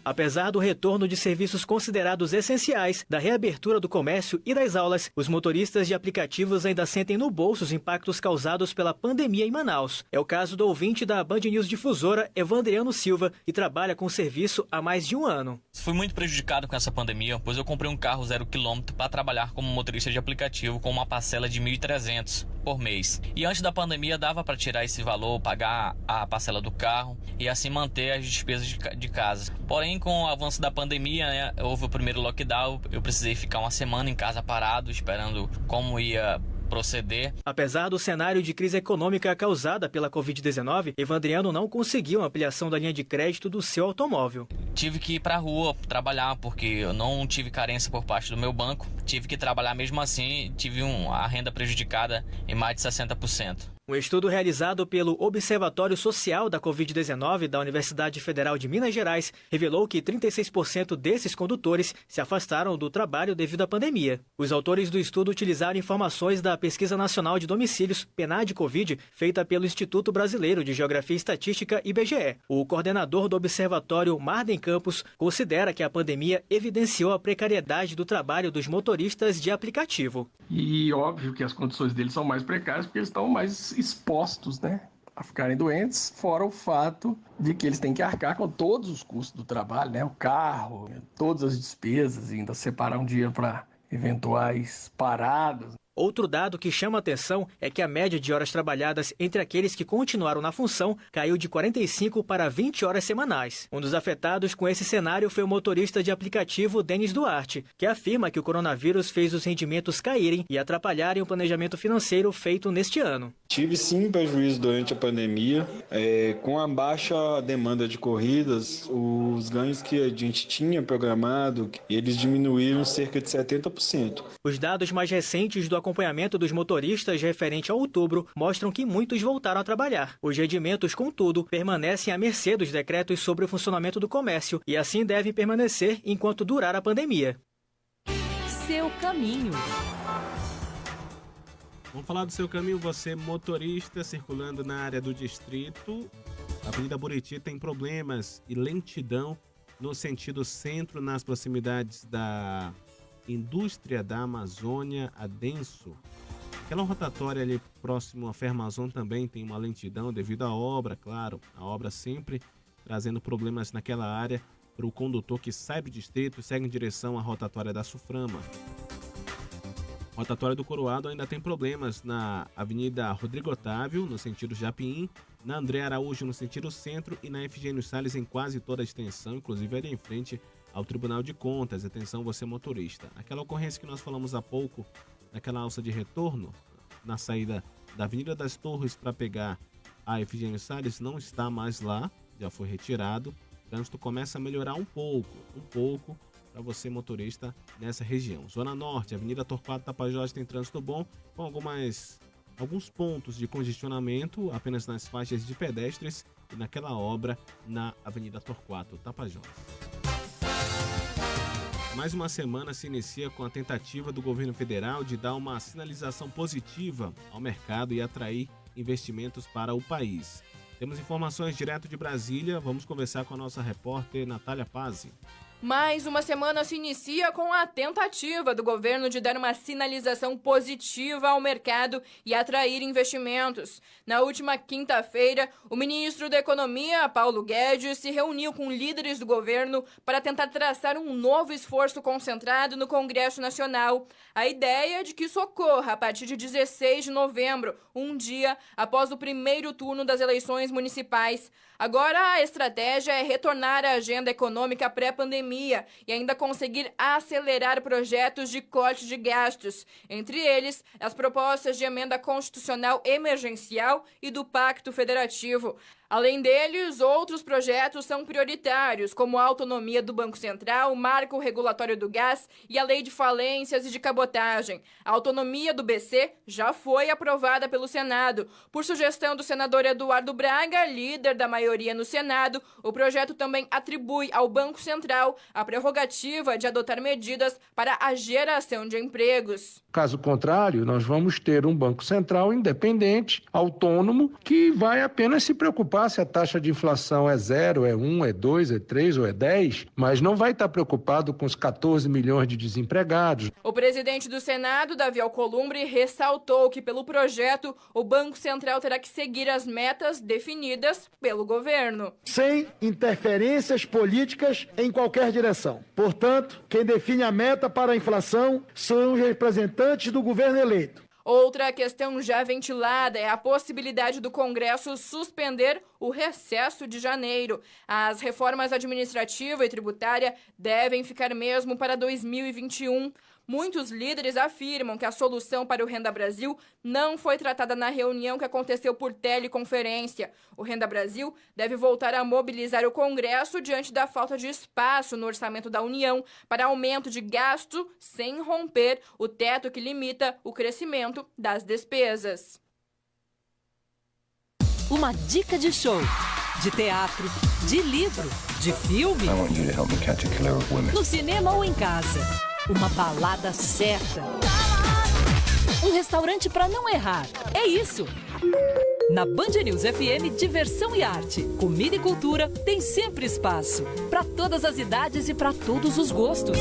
Apesar do retorno de serviços considerados essenciais, da reabertura do comércio e das aulas, os motoristas de aplicativos ainda sentem no bolso os impactos causados pela pandemia em Manaus. É o caso do ouvinte da Band News Difusora, Evandriano Silva, que trabalha com o serviço há mais de um ano. Fui muito prejudicado com essa pandemia, pois eu comprei um carro 0 km para trabalhar como motorista de aplicativo com uma parcela de R$ 1.300 por mês. E antes da pandemia dava para tirar esse valor, pagar a parcela do carro e assim manter as despesas de casa. Porém, com o avanço da pandemia, né, houve o primeiro lockdown, eu precisei ficar uma semana em casa parado, esperando como ia proceder. Apesar do cenário de crise econômica causada pela Covid-19, Evandriano não conseguiu a ampliação da linha de crédito do seu automóvel. Tive que ir para a rua trabalhar, porque eu não tive carência por parte do meu banco. Tive que trabalhar mesmo assim, tive a renda prejudicada em mais de 60%. Um estudo realizado pelo Observatório Social da Covid-19 da Universidade Federal de Minas Gerais revelou que 36% desses condutores se afastaram do trabalho devido à pandemia. Os autores do estudo utilizaram informações da Pesquisa Nacional de Domicílios, PNAD-Covid, feita pelo Instituto Brasileiro de Geografia e Estatística, IBGE. O coordenador do observatório, Marden Campos, considera que a pandemia evidenciou a precariedade do trabalho dos motoristas de aplicativo. E óbvio que as condições deles são mais precárias porque eles estão mais expostos, né, a ficarem doentes, fora o fato de que eles têm que arcar com todos os custos do trabalho, né, o carro, todas as despesas, e ainda separar um dia para eventuais paradas. Outro dado que chama atenção é que a média de horas trabalhadas entre aqueles que continuaram na função caiu de 45 para 20 horas semanais. Um dos afetados com esse cenário foi o motorista de aplicativo Denis Duarte, que afirma que o coronavírus fez os rendimentos caírem e atrapalharem o planejamento financeiro feito neste ano. Tive sim prejuízo durante a pandemia. Com a baixa demanda de corridas, os ganhos que a gente tinha programado, eles diminuíram cerca de 70%. Os dados mais recentes do acompanhamento dos motoristas referente a outubro mostram que muitos voltaram a trabalhar. Os rendimentos, contudo, permanecem à mercê dos decretos sobre o funcionamento do comércio e assim devem permanecer enquanto durar a pandemia. Seu caminho. Vamos falar do seu caminho, você motorista circulando na área do distrito. A Avenida Buriti tem problemas e lentidão no sentido centro, nas proximidades da Indústria da Amazônia, Adenso. Aquela rotatória ali próximo à Fermazon também tem uma lentidão devido à obra, claro. A obra sempre trazendo problemas naquela área para o condutor que sai do distrito e segue em direção à rotatória da Suframa. A rotatória do Coroado ainda tem problemas na Avenida Rodrigo Otávio, no sentido Japim, na André Araújo, no sentido centro, e na Efigênio Salles em quase toda a extensão, inclusive ali em frente ao Tribunal de Contas. Atenção, você motorista. Aquela ocorrência que nós falamos há pouco, naquela alça de retorno, na saída da Avenida das Torres para pegar a Efigênio Salles, não está mais lá, já foi retirado. O trânsito começa a melhorar um pouco para você motorista nessa região. Zona Norte, Avenida Torquato Tapajós tem trânsito bom, com alguns pontos de congestionamento apenas nas faixas de pedestres e naquela obra na Avenida Torquato Tapajós. Mais uma semana se inicia com a tentativa do governo federal de dar uma sinalização positiva ao mercado e atrair investimentos para o país. Temos informações direto de Brasília, vamos conversar com a nossa repórter Natália Pazzi. Mais uma semana se inicia com a tentativa do governo de dar uma sinalização positiva ao mercado e atrair investimentos. Na última quinta-feira, o ministro da Economia, Paulo Guedes, se reuniu com líderes do governo para tentar traçar um novo esforço concentrado no Congresso Nacional. A ideia é de que isso ocorra a partir de 16 de novembro, um dia após o primeiro turno das eleições municipais. Agora, a estratégia é retornar à agenda econômica pré-pandemia e ainda conseguir acelerar projetos de corte de gastos, entre eles as propostas de emenda constitucional emergencial e do Pacto Federativo. Além deles, outros projetos são prioritários, como a autonomia do Banco Central, o marco regulatório do gás e a lei de falências e de cabotagem. A autonomia do BC já foi aprovada pelo Senado. Por sugestão do senador Eduardo Braga, líder da maioria no Senado, o projeto também atribui ao Banco Central a prerrogativa de adotar medidas para a geração de empregos. Caso contrário, nós vamos ter um Banco Central independente, autônomo, que vai apenas se preocupar se a taxa de inflação é 0, é 1, é 2, é 3 ou é 10, mas não vai estar preocupado com os 14 milhões de desempregados. O presidente do Senado, Davi Alcolumbre, ressaltou que pelo projeto o Banco Central terá que seguir as metas definidas pelo governo. Sem interferências políticas em qualquer direção. Portanto, quem define a meta para a inflação são os representantes do governo eleito. Outra questão já ventilada é a possibilidade do Congresso suspender o recesso de janeiro. As reformas administrativa e tributária devem ficar mesmo para 2021. Muitos líderes afirmam que a solução para o Renda Brasil não foi tratada na reunião que aconteceu por teleconferência. O Renda Brasil deve voltar a mobilizar o Congresso diante da falta de espaço no orçamento da União para aumento de gasto sem romper o teto que limita o crescimento das despesas. Uma dica de show, de teatro, de livro, de filme, no cinema ou em casa. Uma balada certa. Um restaurante para não errar. É isso. Na Band News FM, diversão e arte, comida e cultura tem sempre espaço. Para todas as idades e para todos os gostos.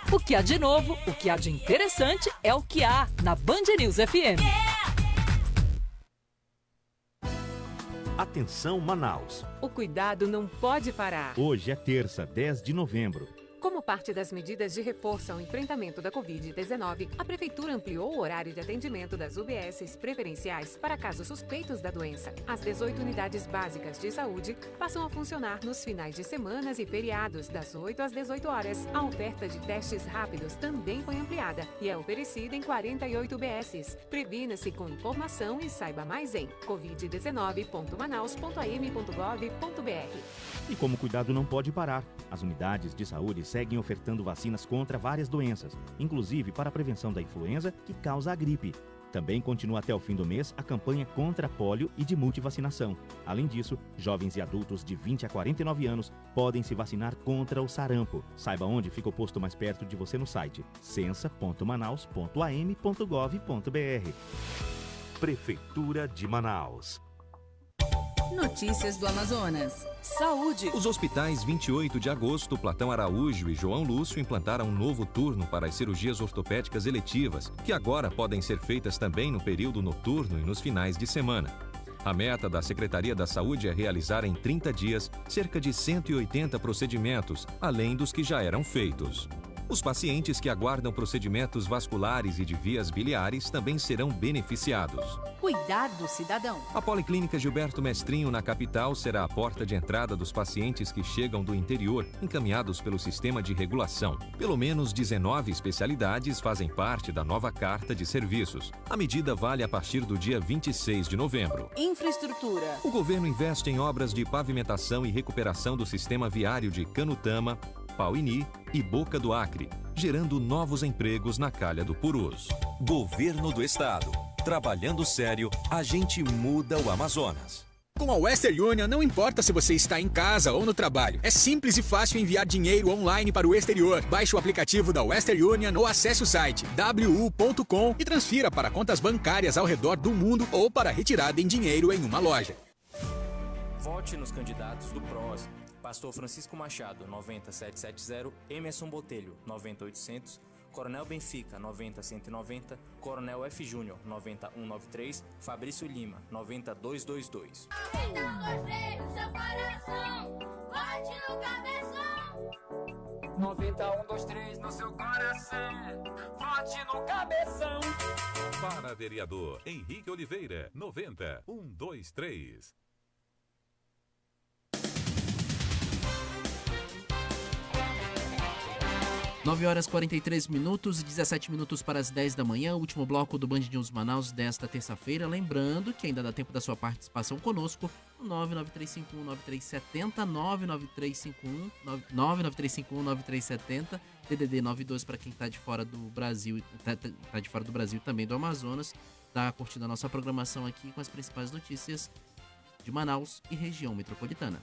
O que há de novo, o que há de interessante é o que há na Band News FM. Atenção, Manaus. O cuidado não pode parar. Hoje é terça, 10 de novembro. Como parte das medidas de reforço ao enfrentamento da Covid-19, a Prefeitura ampliou o horário de atendimento das UBSs preferenciais para casos suspeitos da doença. As 18 unidades básicas de saúde passam a funcionar nos finais de semanas e feriados, das 8 às 18 horas. A oferta de testes rápidos também foi ampliada e é oferecida em 48 UBSs. Previna-se com informação e saiba mais em covid19.manaus.am.gov.br. E como o cuidado não pode parar, as unidades de saúde seguem ofertando vacinas contra várias doenças, inclusive para a prevenção da influenza que causa a gripe. Também continua até o fim do mês a campanha contra pólio e de multivacinação. Além disso, jovens e adultos de 20 a 49 anos podem se vacinar contra o sarampo. Saiba onde fica o posto mais perto de você no site censa.manaus.am.gov.br. Prefeitura de Manaus. Notícias do Amazonas. Saúde. Os hospitais 28 de agosto, Platão Araújo e João Lúcio implantaram um novo turno para as cirurgias ortopédicas eletivas, que agora podem ser feitas também no período noturno e nos finais de semana. A meta da Secretaria da Saúde é realizar em 30 dias cerca de 180 procedimentos, além dos que já eram feitos. Os pacientes que aguardam procedimentos vasculares e de vias biliares também serão beneficiados. Cuidado, cidadão. A Policlínica Gilberto Mestrinho, na capital, será a porta de entrada dos pacientes que chegam do interior, encaminhados pelo sistema de regulação. Pelo menos 19 especialidades fazem parte da nova Carta de Serviços. A medida vale a partir do dia 26 de novembro. Infraestrutura. O governo investe em obras de pavimentação e recuperação do sistema viário de Canutama, Pauini e Boca do Acre, gerando novos empregos na Calha do Purus. Governo do Estado. Trabalhando sério, a gente muda o Amazonas. Com a Western Union, não importa se você está em casa ou no trabalho. É simples e fácil enviar dinheiro online para o exterior. Baixe o aplicativo da Western Union ou acesse o site wu.com e transfira para contas bancárias ao redor do mundo ou para retirada em dinheiro em uma loja. Vote nos candidatos do PROS. Pastor Francisco Machado, 90770, Emerson Botelho, 90800, Coronel Benfica, 90190, Coronel F. Júnior, 90193, Fabrício Lima, 90222. Então gostei do seu coração, vote no cabeção. 9123 no seu coração, vote no cabeção. Para vereador Henrique Oliveira, 90123. 9 horas 43 minutos, 17 minutos para as 10 da manhã, último bloco do Band News Manaus desta terça-feira. Lembrando que ainda dá tempo da sua participação conosco no 99351-9370, 99351-9370, DDD 92 para quem está de fora do Brasil, tá de fora do Brasil também do Amazonas, tá curtindo a nossa programação aqui com as principais notícias de Manaus e região metropolitana.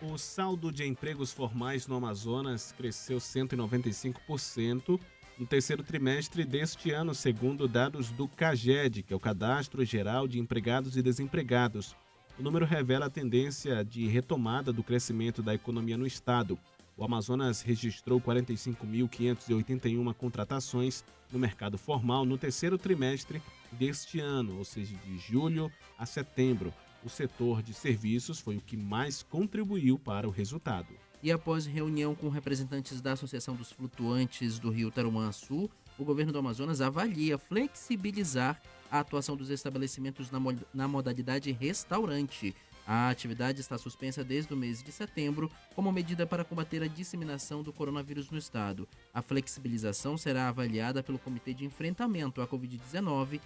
O saldo de empregos formais no Amazonas cresceu 195% no terceiro trimestre deste ano, segundo dados do CAGED, que é o Cadastro Geral de Empregados e Desempregados. O número revela a tendência de retomada do crescimento da economia no estado. O Amazonas registrou 45.581 contratações no mercado formal no terceiro trimestre deste ano, ou seja, de julho a setembro. O setor de serviços foi o que mais contribuiu para o resultado. E após reunião com representantes da Associação dos Flutuantes do Rio Tarumançu, o governo do Amazonas avalia flexibilizar a atuação dos estabelecimentos na modalidade restaurante. A atividade está suspensa desde o mês de setembro como medida para combater a disseminação do coronavírus no estado. A flexibilização será avaliada pelo Comitê de Enfrentamento à Covid-19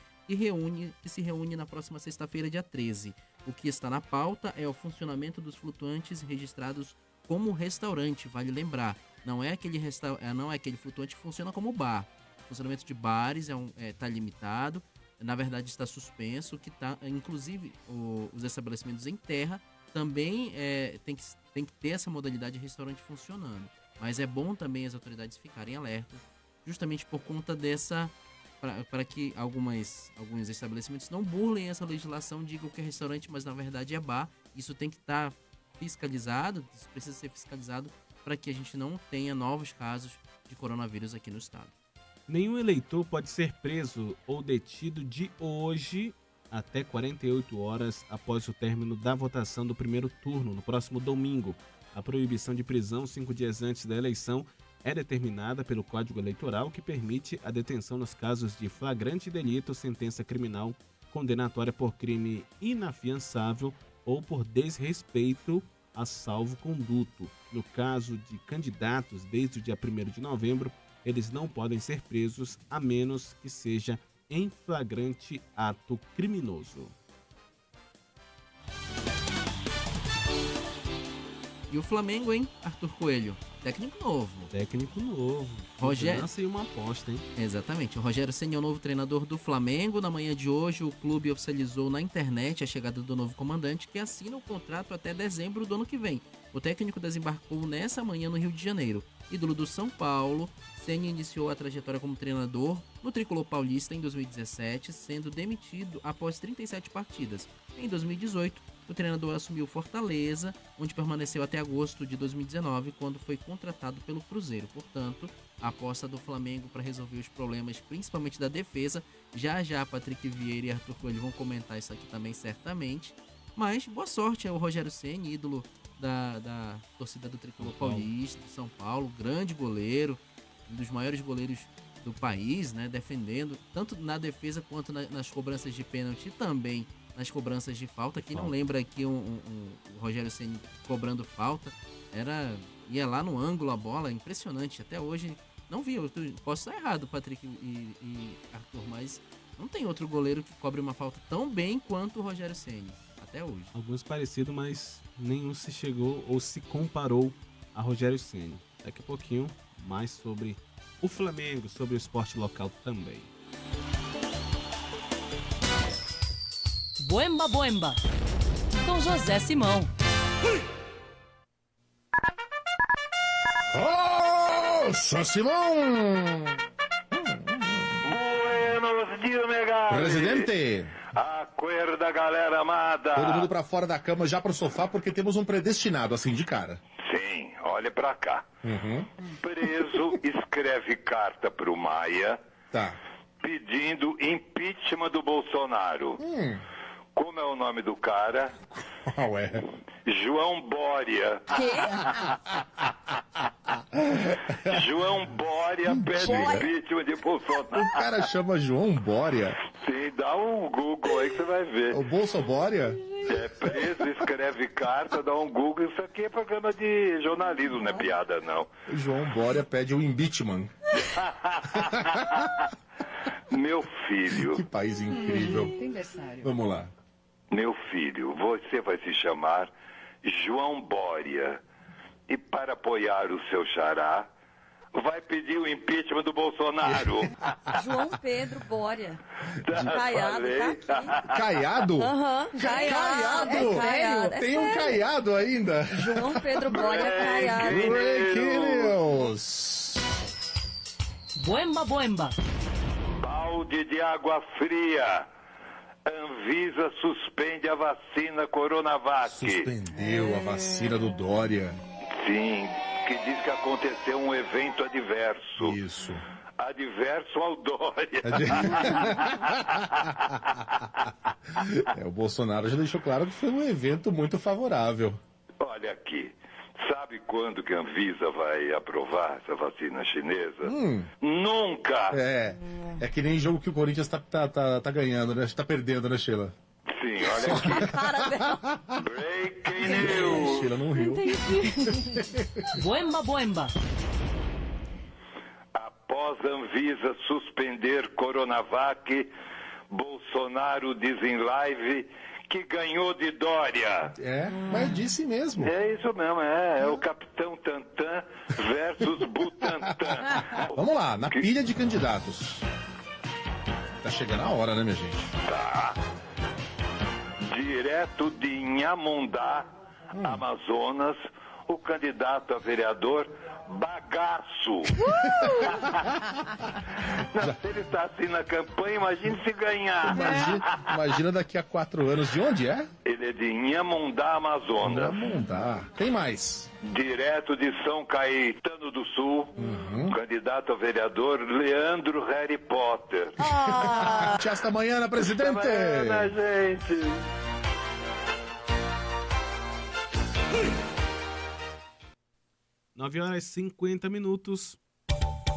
que se reúne na próxima sexta-feira, dia 13. O que está na pauta é o funcionamento dos flutuantes registrados como restaurante, vale lembrar. Não é aquele flutuante que funciona como bar. O funcionamento de bares está limitado, na verdade está suspenso, que tá, inclusive os estabelecimentos em terra também tem que ter essa modalidade de restaurante funcionando. Mas é bom também as autoridades ficarem alertas, justamente por conta dessa... para que alguns estabelecimentos não burlem essa legislação, digam que é restaurante, mas na verdade é bar. Isso tem que estar fiscalizado, isso precisa ser fiscalizado para que a gente não tenha novos casos de coronavírus aqui no estado. Nenhum eleitor pode ser preso ou detido de hoje até 48 horas após o término da votação do primeiro turno, no próximo domingo. A proibição de prisão 5 dias antes da eleição é determinada pelo Código Eleitoral, que permite a detenção nos casos de flagrante delito, sentença criminal condenatória por crime inafiançável ou por desrespeito a salvo-conduto. No caso de candidatos, desde o dia 1º de novembro, eles não podem ser presos a menos que seja em flagrante ato criminoso. E o Flamengo, hein, Arthur Coelho? Técnico novo. Técnico novo. Rogério... e uma aposta, hein? Exatamente. O Rogério Ceni é o novo treinador do Flamengo. Na manhã de hoje, o clube oficializou na internet a chegada do novo comandante, que assina o contrato até dezembro do ano que vem. O técnico desembarcou nessa manhã no Rio de Janeiro. Ídolo do São Paulo, Ceni iniciou a trajetória como treinador no Tricolor Paulista em 2017, sendo demitido após 37 partidas. Em 2018, o treinador assumiu Fortaleza, onde permaneceu até agosto de 2019, quando foi contratado pelo Cruzeiro. Portanto, a aposta do Flamengo para resolver os problemas, principalmente da defesa. Já Patrick Vieira e Arthur Coelho vão comentar isso aqui também, certamente. Mas boa sorte ao Rogério Ceni, ídolo da torcida do Tricolor Paulista, de São Paulo, grande goleiro, um dos maiores goleiros do país, né, defendendo, tanto na defesa quanto nas cobranças de pênalti e também nas cobranças de falta. Quem não lembra aqui o Rogério Ceni cobrando falta, ia lá no ângulo a bola, impressionante. Até hoje, não vi, eu posso estar errado, Patrick e Arthur, mas não tem outro goleiro que cobre uma falta tão bem quanto o Rogério Ceni, até hoje. Alguns parecidos, mas nenhum se chegou ou se comparou a Rogério Ceni. Daqui a pouquinho, mais sobre o Flamengo, sobre o esporte local também. Boemba, com José Simão. Nossa, Simão! Buenos dias, negado. Presidente! Acorda, galera amada. Todo mundo pra fora da cama, já pro sofá, porque temos um predestinado, assim, de cara. Sim, olha pra cá. Uhum. Preso escreve carta pro Maia. Tá. Pedindo impeachment do Bolsonaro. Como é o nome do cara? Qual é? João Bória. João Bória pede impeachment de Bolsonaro. O cara chama João Bória? Sim, dá um Google aí que você vai ver. O Bolso Bória? É preso, escreve carta, dá um Google. Isso aqui é programa de jornalismo, não é piada, não. O João Bória pede o impeachment. Meu filho. Que país incrível. Vamos lá. Meu filho, você vai se chamar João Bória. E para apoiar o seu xará, vai pedir o impeachment do Bolsonaro. João Pedro Bória. Caiado, tá aqui. Caiado? Aham, Caiado. Caiado? Tem um Caiado ainda? João Pedro Bória Caiado. Breaking news. Boemba. Balde de água fria. Anvisa suspende a vacina Coronavac. Suspendeu a vacina do Dória. Sim, que diz que aconteceu um evento adverso. Isso. Adverso ao Dória. O Bolsonaro já deixou claro que foi um evento muito favorável. Olha aqui. Sabe quando que a Anvisa vai aprovar essa vacina chinesa? Nunca! É que nem jogo que o Corinthians tá ganhando, né? Tá perdendo, né, Sheila? Sim, olha aqui. Breaking news! Sheila não riu. Boemba. Após a Anvisa suspender Coronavac, Bolsonaro diz em live que ganhou de Dória. Mas disse mesmo. É isso mesmo, é o Capitão Tantan versus Butantan. Vamos lá, na pilha de candidatos. Tá chegando a hora, né, minha gente? Tá. Direto de Inhamundá, Amazonas, o candidato a vereador Bagaço. Não, se ele está assim na campanha, imagine se ganhar. Imagina daqui a 4 anos. De onde é? Ele é de Inhamundá, Amazonas. Inhamundá. Tem mais? Direto de São Caetano do Sul, candidato a vereador Leandro Harry Potter. Tchau, hasta amanhã, presidente. Até amanhã, gente. 9 horas e 50 minutos.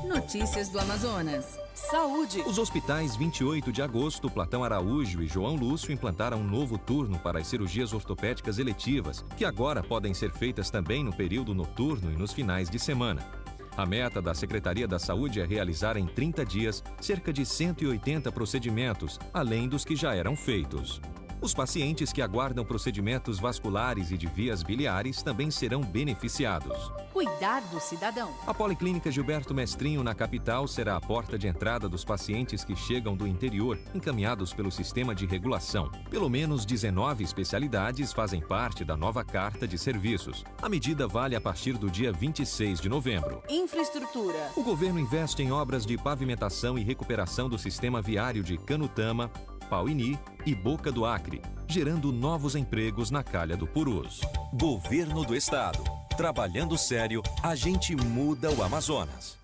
Notícias do Amazonas. Saúde. Os hospitais 28 de agosto, Platão Araújo e João Lúcio implantaram um novo turno para as cirurgias ortopédicas eletivas, que agora podem ser feitas também no período noturno e nos finais de semana. A meta da Secretaria da Saúde é realizar em 30 dias cerca de 180 procedimentos, além dos que já eram feitos. Os pacientes que aguardam procedimentos vasculares e de vias biliares também serão beneficiados. Cuidar do cidadão. A Policlínica Gilberto Mestrinho, na capital, será a porta de entrada dos pacientes que chegam do interior, encaminhados pelo sistema de regulação. Pelo menos 19 especialidades fazem parte da nova Carta de Serviços. A medida vale a partir do dia 26 de novembro. Infraestrutura. O governo investe em obras de pavimentação e recuperação do sistema viário de Canutama, Pauini e Boca do Acre, gerando novos empregos na Calha do Purus. Governo do Estado. Trabalhando sério, a gente muda o Amazonas.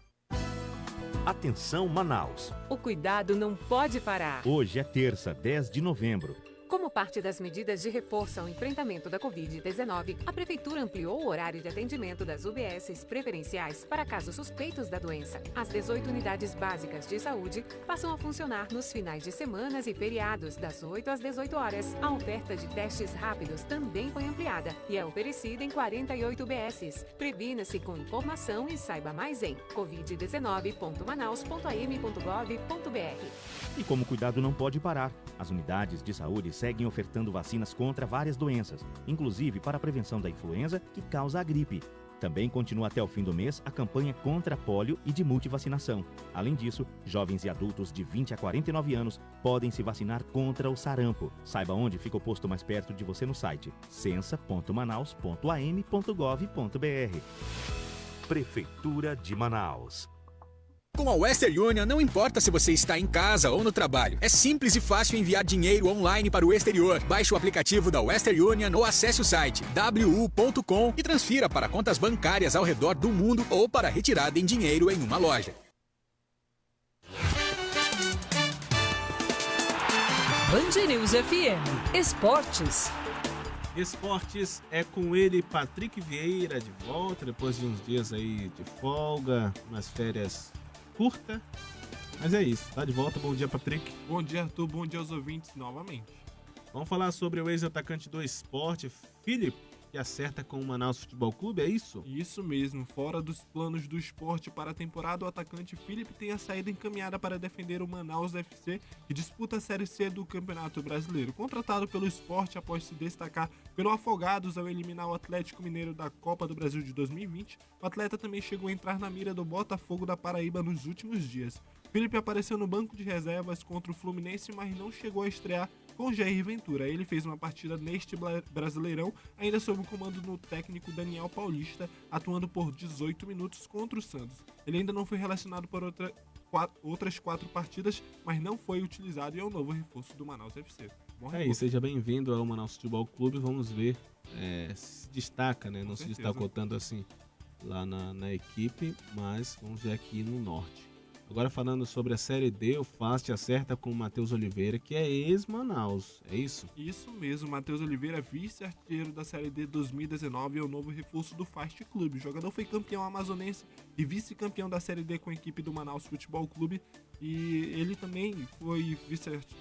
Atenção, Manaus. O cuidado não pode parar. Hoje é terça, 10 de novembro. Como parte das medidas de reforço ao enfrentamento da Covid-19, a Prefeitura ampliou o horário de atendimento das UBSs preferenciais para casos suspeitos da doença. As 18 unidades básicas de saúde passam a funcionar nos finais de semanas e feriados, das 8 às 18 horas. A oferta de testes rápidos também foi ampliada e é oferecida em 48 UBSs. Previna-se com informação e saiba mais em covid19.manaus.am.gov.br. E como o cuidado não pode parar, as unidades de saúde seguem ofertando vacinas contra várias doenças, inclusive para a prevenção da influenza que causa a gripe. Também continua até o fim do mês a campanha contra pólio e de multivacinação. Além disso, jovens e adultos de 20 a 49 anos podem se vacinar contra o sarampo. Saiba onde fica o posto mais perto de você no site censa.manaus.am.gov.br. Prefeitura de Manaus. Com a Western Union, não importa se você está em casa ou no trabalho. É simples e fácil enviar dinheiro online para o exterior. Baixe o aplicativo da Western Union ou acesse o site wu.com e transfira para contas bancárias ao redor do mundo ou para retirada em dinheiro em uma loja. Band News FM. Esportes. Esportes é com ele, Patrick Vieira, de volta, depois de uns dias aí de folga, umas férias curta, mas é isso, tá de volta. Bom dia, Patrick. Bom dia, Arthur, bom dia aos ouvintes novamente. Vamos falar sobre o ex-atacante do esporte, Felipe, que acerta com o Manaus Futebol Clube, é isso? Isso mesmo, fora dos planos do esporte para a temporada, o atacante Felipe tem a saída encaminhada para defender o Manaus FC, que disputa a Série C do Campeonato Brasileiro. Contratado pelo esporte após se destacar pelo Afogados ao eliminar o Atlético Mineiro da Copa do Brasil de 2020, o atleta também chegou a entrar na mira do Botafogo da Paraíba nos últimos dias. Felipe apareceu no banco de reservas contra o Fluminense, mas não chegou a estrear com Jair Ventura. Ele fez uma partida neste Brasileirão, ainda sob o comando do técnico Daniel Paulista, atuando por 18 minutos contra o Santos. Ele ainda não foi relacionado por outras 4 partidas, mas não foi utilizado e é o novo reforço do Manaus FC. Seja bem-vindo ao Manaus Futebol Clube. Vamos ver se destaca, né? Não se destacou tanto assim lá na equipe, mas vamos ver aqui no Norte. Agora falando sobre a Série D, o Fast acerta com o Matheus Oliveira, que é ex-Manaus, é isso? Isso mesmo, Matheus Oliveira, vice-artilheiro da Série D 2019, é o novo reforço do Fast Clube. O jogador foi campeão amazonense e vice-campeão da Série D com a equipe do Manaus Futebol Clube. E ele também foi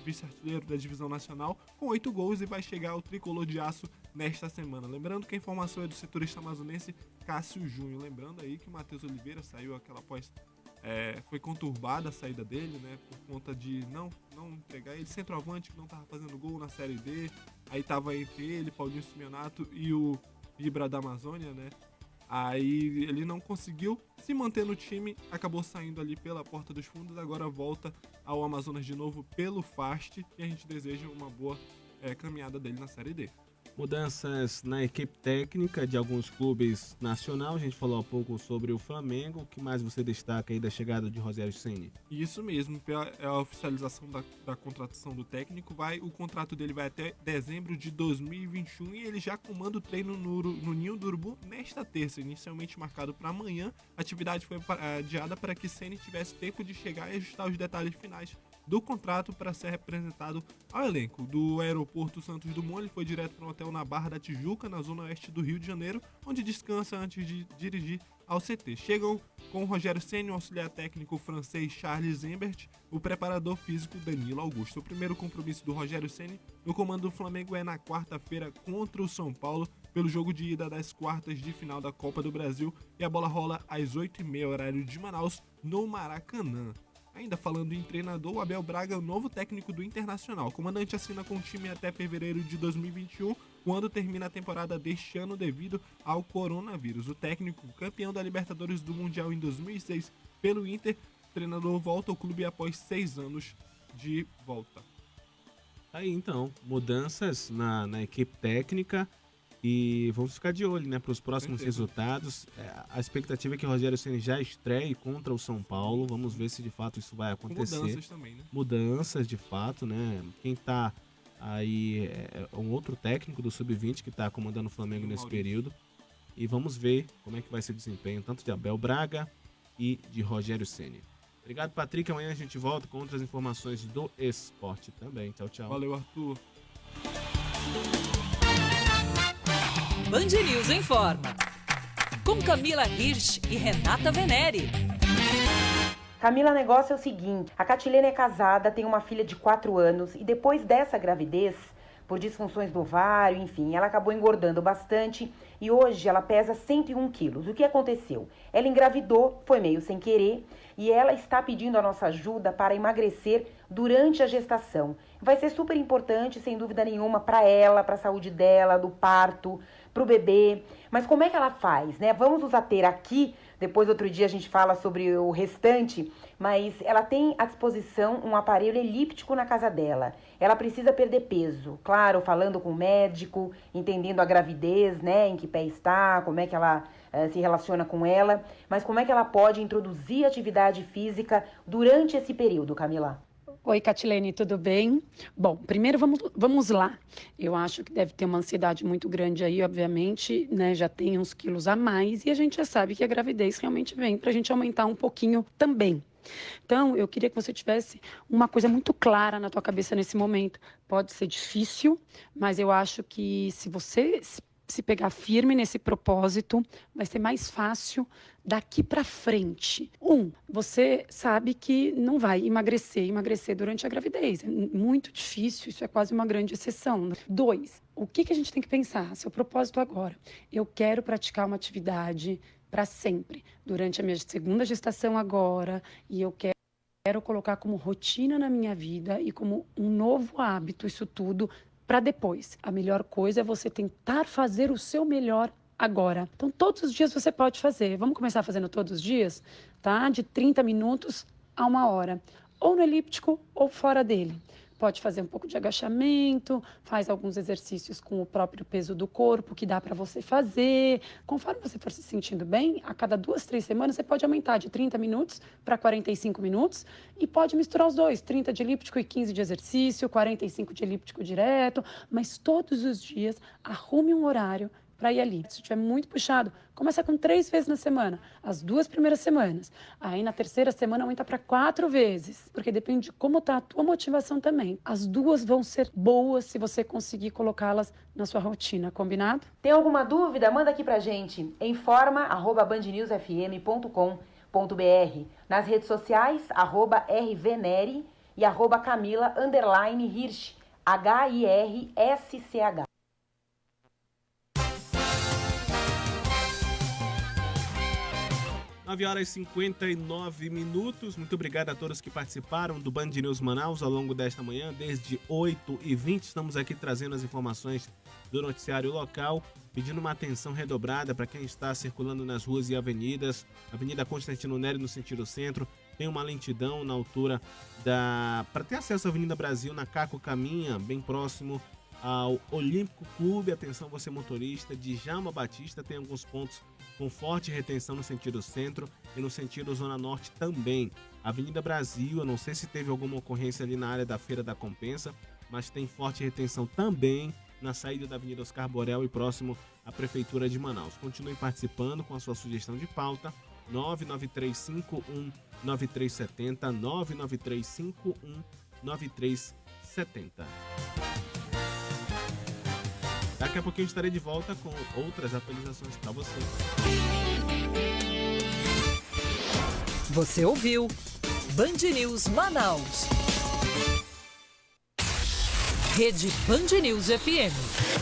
vice-artilheiro da Divisão Nacional com 8 gols e vai chegar ao Tricolor de Aço nesta semana. Lembrando que a informação é do setorista amazonense Cássio Júnior. Lembrando aí que o Matheus Oliveira saiu aquela após... foi conturbada a saída dele, né? Por conta de não entregar ele, centroavante que não tava fazendo gol na Série D. Aí tava entre ele, Paulinho Simeonato e o Vibra da Amazônia, né? Aí ele não conseguiu se manter no time, acabou saindo ali pela porta dos fundos, agora volta ao Amazonas de novo pelo Fast e a gente deseja uma boa caminhada dele na Série D. Mudanças na equipe técnica de alguns clubes nacional. A gente falou há pouco sobre o Flamengo. O que mais você destaca aí da chegada de Rogério Ceni? Isso mesmo, é a oficialização da contratação do técnico. O contrato dele vai até dezembro de 2021 e ele já comanda o treino no Ninho do Urubu nesta terça, inicialmente marcado para amanhã. A atividade foi adiada para que Ceni tivesse tempo de chegar e ajustar os detalhes finais do contrato para ser representado ao elenco. Do aeroporto Santos Dumont, ele foi direto para um hotel na Barra da Tijuca, na zona oeste do Rio de Janeiro, onde descansa antes de dirigir ao CT. Chegam com o Rogério Ceni, o auxiliar técnico francês Charles Zembert, o preparador físico Danilo Augusto. O primeiro compromisso do Rogério Ceni no comando do Flamengo é na quarta-feira contra o São Paulo, pelo jogo de ida das quartas de final da Copa do Brasil, e a bola rola às 8h30, horário de Manaus, no Maracanã. Ainda falando em treinador, o Abel Braga é o novo técnico do Internacional. O comandante assina com o time até fevereiro de 2021, quando termina a temporada deste ano devido ao coronavírus. O técnico, campeão da Libertadores do Mundial em 2006 pelo Inter, o treinador volta ao clube após 6 anos de volta. Aí então, mudanças na equipe técnica. E vamos ficar de olho, né, para os próximos resultados. A expectativa é que o Rogério Ceni já estreie contra o São Paulo. Vamos ver se de fato isso vai acontecer. Com mudanças também, né? Mudanças, de fato, né? Quem tá aí é um outro técnico do Sub-20 que tá comandando o Flamengo nesse período. E vamos ver como é que vai ser o desempenho tanto de Abel Braga e de Rogério Ceni. Obrigado, Patrick. Amanhã a gente volta com outras informações do esporte também. Tchau, tchau. Valeu, Arthur. Band News informa. Com Camila Hirsch e Renata Venere. Camila, negócio é o seguinte. A Catilene é casada, tem uma filha de 4 anos e depois dessa gravidez, por disfunções do ovário, enfim, ela acabou engordando bastante e hoje ela pesa 101 quilos. O que aconteceu? Ela engravidou, foi meio sem querer, e ela está pedindo a nossa ajuda para emagrecer durante a gestação. Vai ser super importante, sem dúvida nenhuma, para ela, para a saúde dela, do parto, para o bebê. Mas como é que ela faz, né? Vamos nos ater aqui, depois outro dia a gente fala sobre o restante, mas ela tem à disposição um aparelho elíptico na casa dela. Ela precisa perder peso, claro, falando com o médico, entendendo a gravidez, né, em que pé está, como é que ela se relaciona com ela, mas como é que ela pode introduzir atividade física durante esse período, Camila? Oi, Catilene, tudo bem? Bom, primeiro vamos lá. Eu acho que deve ter uma ansiedade muito grande aí, obviamente, né? Já tem uns quilos a mais e a gente já sabe que a gravidez realmente vem para a gente aumentar um pouquinho também. Então, eu queria que você tivesse uma coisa muito clara na tua cabeça nesse momento. Pode ser difícil, mas eu acho que se você se pegar firme nesse propósito, vai ser mais fácil daqui para frente. Você sabe que não vai emagrecer durante a gravidez. É muito difícil, isso é quase uma grande exceção. 2, o que a gente tem que pensar? Seu propósito agora. Eu quero praticar uma atividade para sempre, durante a minha segunda gestação agora, e eu quero colocar como rotina na minha vida e como um novo hábito isso tudo para depois. A melhor coisa é você tentar fazer o seu melhor agora. Então, todos os dias você pode fazer. Vamos começar fazendo todos os dias, tá? De 30 minutos a 1 hora. Ou no elíptico ou fora dele. Pode fazer um pouco de agachamento, faz alguns exercícios com o próprio peso do corpo que dá para você fazer. Conforme você for se sentindo bem, a cada 2, 3 semanas você pode aumentar de 30 minutos para 45 minutos e pode misturar os dois, 30 de elíptico e 15 de exercício, 45 de elíptico direto, mas todos os dias arrume um horário para ir ali. Se estiver muito puxado, começa com 3 vezes na semana, as 2 primeiras semanas. Aí na terceira semana aumenta para 4 vezes, porque depende de como tá a tua motivação também. As 2 vão ser boas se você conseguir colocá-las na sua rotina, combinado? Tem alguma dúvida? Manda aqui pra gente. informa@bandnewsfm.com.br. Nas redes sociais, @rvenere e @Camila_Hirsch, HIRSCH. 9h59. Muito obrigado a todos que participaram do Band News Manaus ao longo desta manhã. Desde 8h20 estamos aqui trazendo as informações do noticiário local, pedindo uma atenção redobrada para quem está circulando nas ruas e avenidas. Avenida Constantino Nery no sentido centro, tem uma lentidão na altura para ter acesso à Avenida Brasil, na Caco Caminha, bem próximo ao Olímpico Clube. Atenção você motorista, Djalma Batista, tem alguns pontos com forte retenção no sentido centro e no sentido zona norte também. Avenida Brasil, eu não sei se teve alguma ocorrência ali na área da Feira da Compensa, mas tem forte retenção também na saída da Avenida Oscar Borel e próximo à Prefeitura de Manaus. Continue participando com a sua sugestão de pauta 993519370, 993519370. Daqui a pouquinho eu estarei de volta com outras atualizações para você. Você ouviu Band News Manaus. Rede Band News FM.